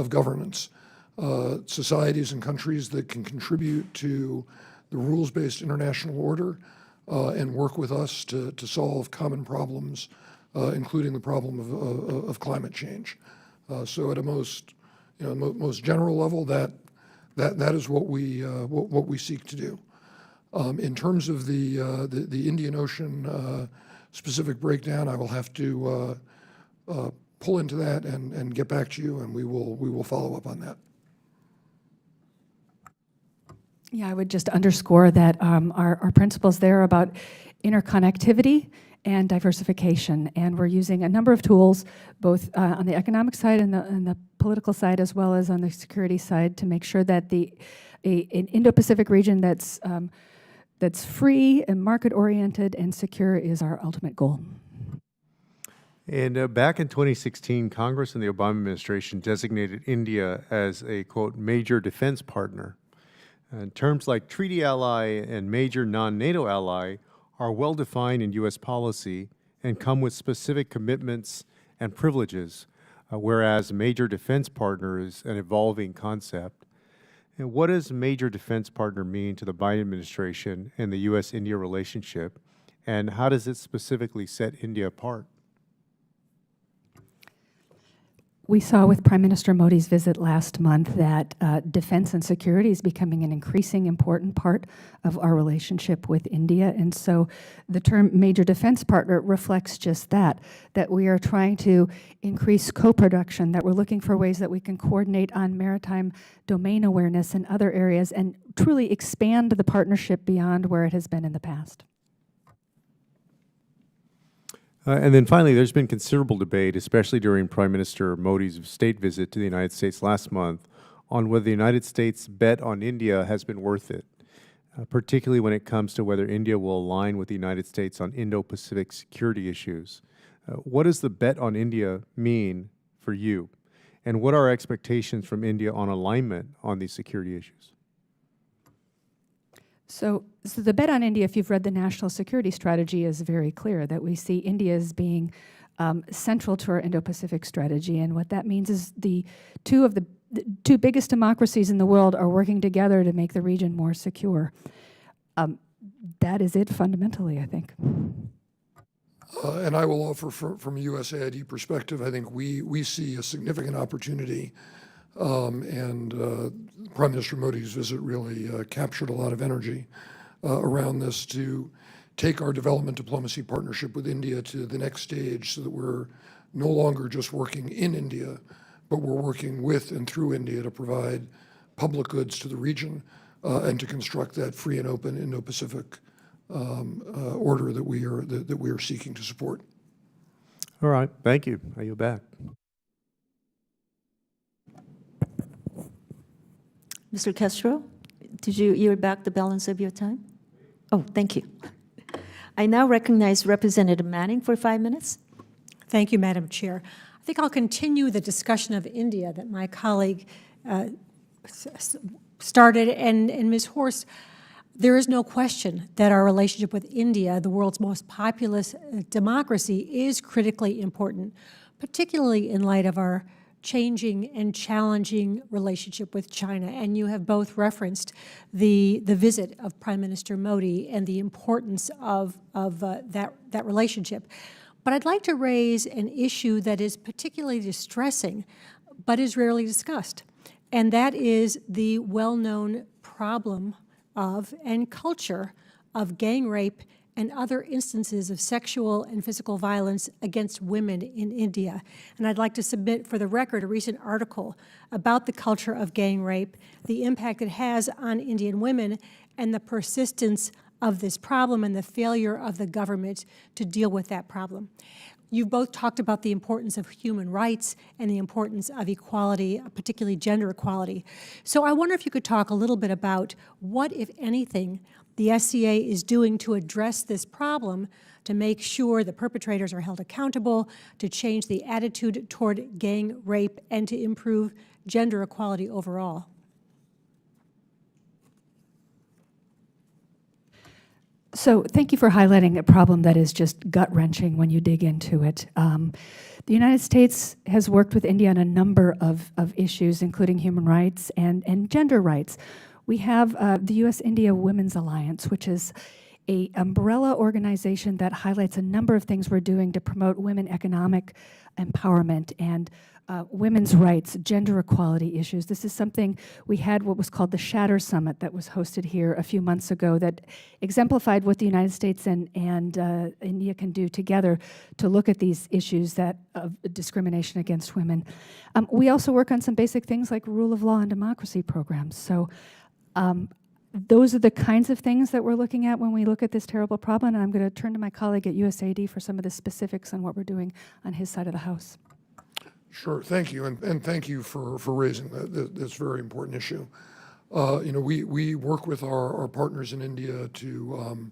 governance. Societies and countries that can contribute to the rules-based international order and work with us to solve common problems including the problem of climate change. So at a most, most general level, that is what we seek to do. In terms of the Indian Ocean specific breakdown, I will have to pull into that and get back to you, and we will follow up on that. Yeah, I would just underscore that our principles there are about interconnectivity and diversification, and we're using a number of tools, both on the economic side and the political side, as well as on the security side, to make sure that an Indo-Pacific region that's free and market-oriented and secure is our ultimate goal. And back in 2016, Congress and the Obama administration designated India as a, quote, major defense partner. And terms like treaty ally and major non-NATO ally are well defined in U.S. policy and come with specific commitments and privileges, whereas major defense partner is an evolving concept. And what does major defense partner mean to the Biden administration and the U.S.-India relationship, and how does it specifically set India apart? We saw with Prime Minister Modi's visit last month that defense and security is becoming an increasing important part of our relationship with India. And so the term major defense partner reflects just that we are trying to increase co-production, that we're looking for ways that we can coordinate on maritime domain awareness and other areas and truly expand the partnership beyond where it has been in the past. And then finally, there's been considerable debate, especially during Prime Minister Modi's state visit to the United States last month, on whether the United States' bet on India has been worth it, particularly when it comes to whether India will align with the United States on Indo-Pacific security issues. What does the bet on India mean for you? And what are our expectations from India on alignment on these security issues? So the bet on India, if you've read the national security strategy, is very clear that we see India as being central to our Indo-Pacific strategy. And what that means is the two biggest democracies in the world are working together to make the region more secure. That is it fundamentally, I think. And I will offer from a USAID perspective, I think we see a significant opportunity, and Prime Minister Modi's visit really captured a lot of energy around this, to take our development diplomacy partnership with India to the next stage, so that we're no longer just working in India, but we're working with and through India to provide public goods to the region and to construct that free and open Indo-Pacific order that we are seeking to support. All right, thank you. I yield back. Mr. Castro, did you yield back the balance of your time? Oh, thank you. I now recognize Representative Manning for 5 minutes. Thank you, Madam Chair. I think I'll continue the discussion of India that my colleague started. And Ms. Horst, there is no question that our relationship with India, the world's most populous democracy, is critically important, particularly in light of our changing and challenging relationship with China. And you have both referenced the visit of Prime Minister Modi and the importance of that relationship. But I'd like to raise an issue that is particularly distressing, but is rarely discussed, and that is the well-known problem of and culture of gang rape and other instances of sexual and physical violence against women in India. And I'd like to submit for the record a recent article about the culture of gang rape, the impact it has on Indian women, and the persistence of this problem and the failure of the government to deal with that problem. You've both talked about the importance of human rights and the importance of equality, particularly gender equality. So I wonder if you could talk a little bit about what, if anything, the SCA is doing to address this problem, to make sure the perpetrators are held accountable, to change the attitude toward gang rape, and to improve gender equality overall. So thank you for highlighting a problem that is just gut-wrenching when you dig into it. The United States has worked with India on a number of issues, including human rights and gender rights. We have the U.S.-India Women's Alliance, which is a umbrella organization that highlights a number of things we're doing to promote women economic empowerment and women's rights, gender equality issues. This is something we had what was called the Shatter Summit that was hosted here a few months ago that exemplified what the United States and India can do together to look at these issues that of discrimination against women. We also work on some basic things like rule of law and democracy programs. So those are the kinds of things that we're looking at when we look at this terrible problem, and I'm going to turn to my colleague at USAID for some of the specifics on what we're doing on his side of the house. Sure, thank you, and thank you for raising this very important issue. You know, we work with our partners in India to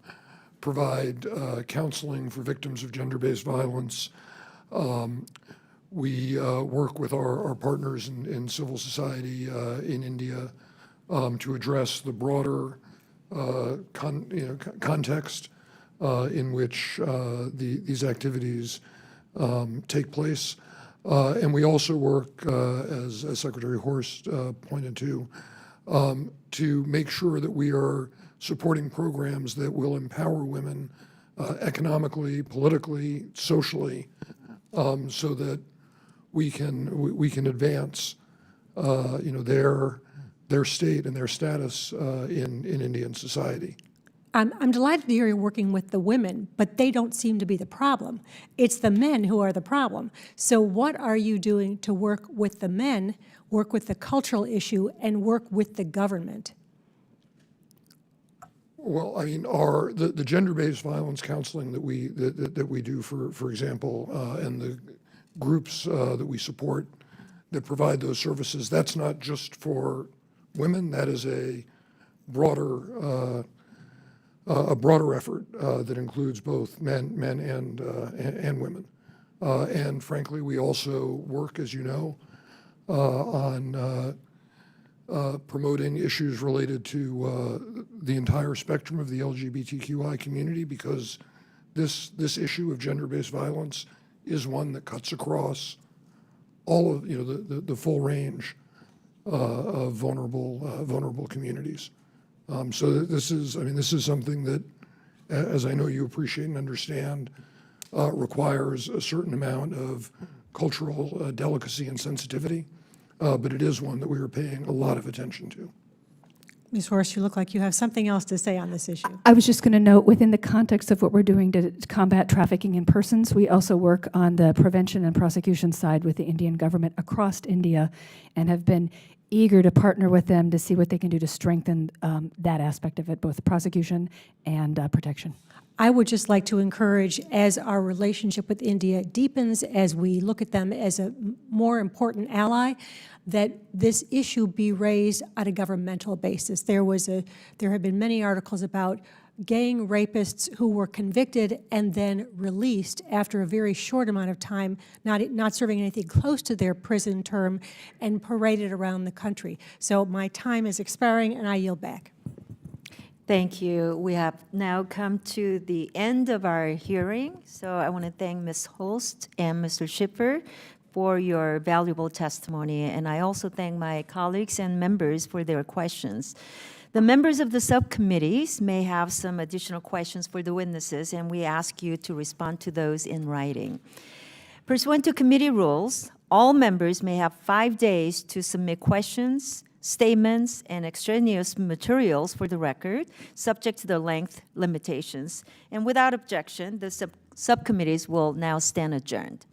provide counseling for victims of gender-based violence. We work with our partners in civil society in India to address the broader context in which these activities take place. And we also work, as Secretary Horst pointed to make sure that we are supporting programs that will empower women economically, politically, socially, so that we can advance, you know, their state and their status in Indian society. I'm delighted to hear you're working with the women, but they don't seem to be the problem. It's the men who are the problem. So what are you doing to work with the men, work with the cultural issue, and work with the government? Well, I mean, the gender-based violence counseling that we do, for example, and the groups that we support that provide those services, that's not just for women. That is a broader effort that includes both men and women. And frankly, we also work, as you know, on promoting issues related to the entire spectrum of the LGBTQI community, because this issue of gender-based violence is one that cuts across all of, you know, the full range of vulnerable communities. So this is something that, as I know you appreciate and understand, requires a certain amount of cultural delicacy and sensitivity, but it is one that we are paying a lot of attention to. Ms. Horst, you look like you have something else to say on this issue. I was just going to note, within the context of what we're doing to combat trafficking in persons, we also work on the prevention and prosecution side with the Indian government across India and have been eager to partner with them to see what they can do to strengthen that aspect of it, both prosecution and protection. I would just like to encourage, as our relationship with India deepens, as we look at them as a more important ally, that this issue be raised on a governmental basis. There have been many articles about gang rapists who were convicted and then released after a very short amount of time, not serving anything close to their prison term, and paraded around the country. So my time is expiring, and I yield back. Thank you. We have now come to the end of our hearing. So I want to thank Ms. Horst and Mr. Schiffer for your valuable testimony. And I also thank my colleagues and members for their questions. The members of the subcommittees may have some additional questions for the witnesses, and we ask you to respond to those in writing. Pursuant to committee rules, all members may have 5 days to submit questions, statements, and extraneous materials for the record, subject to the length limitations. And without objection, the subcommittees will now stand adjourned.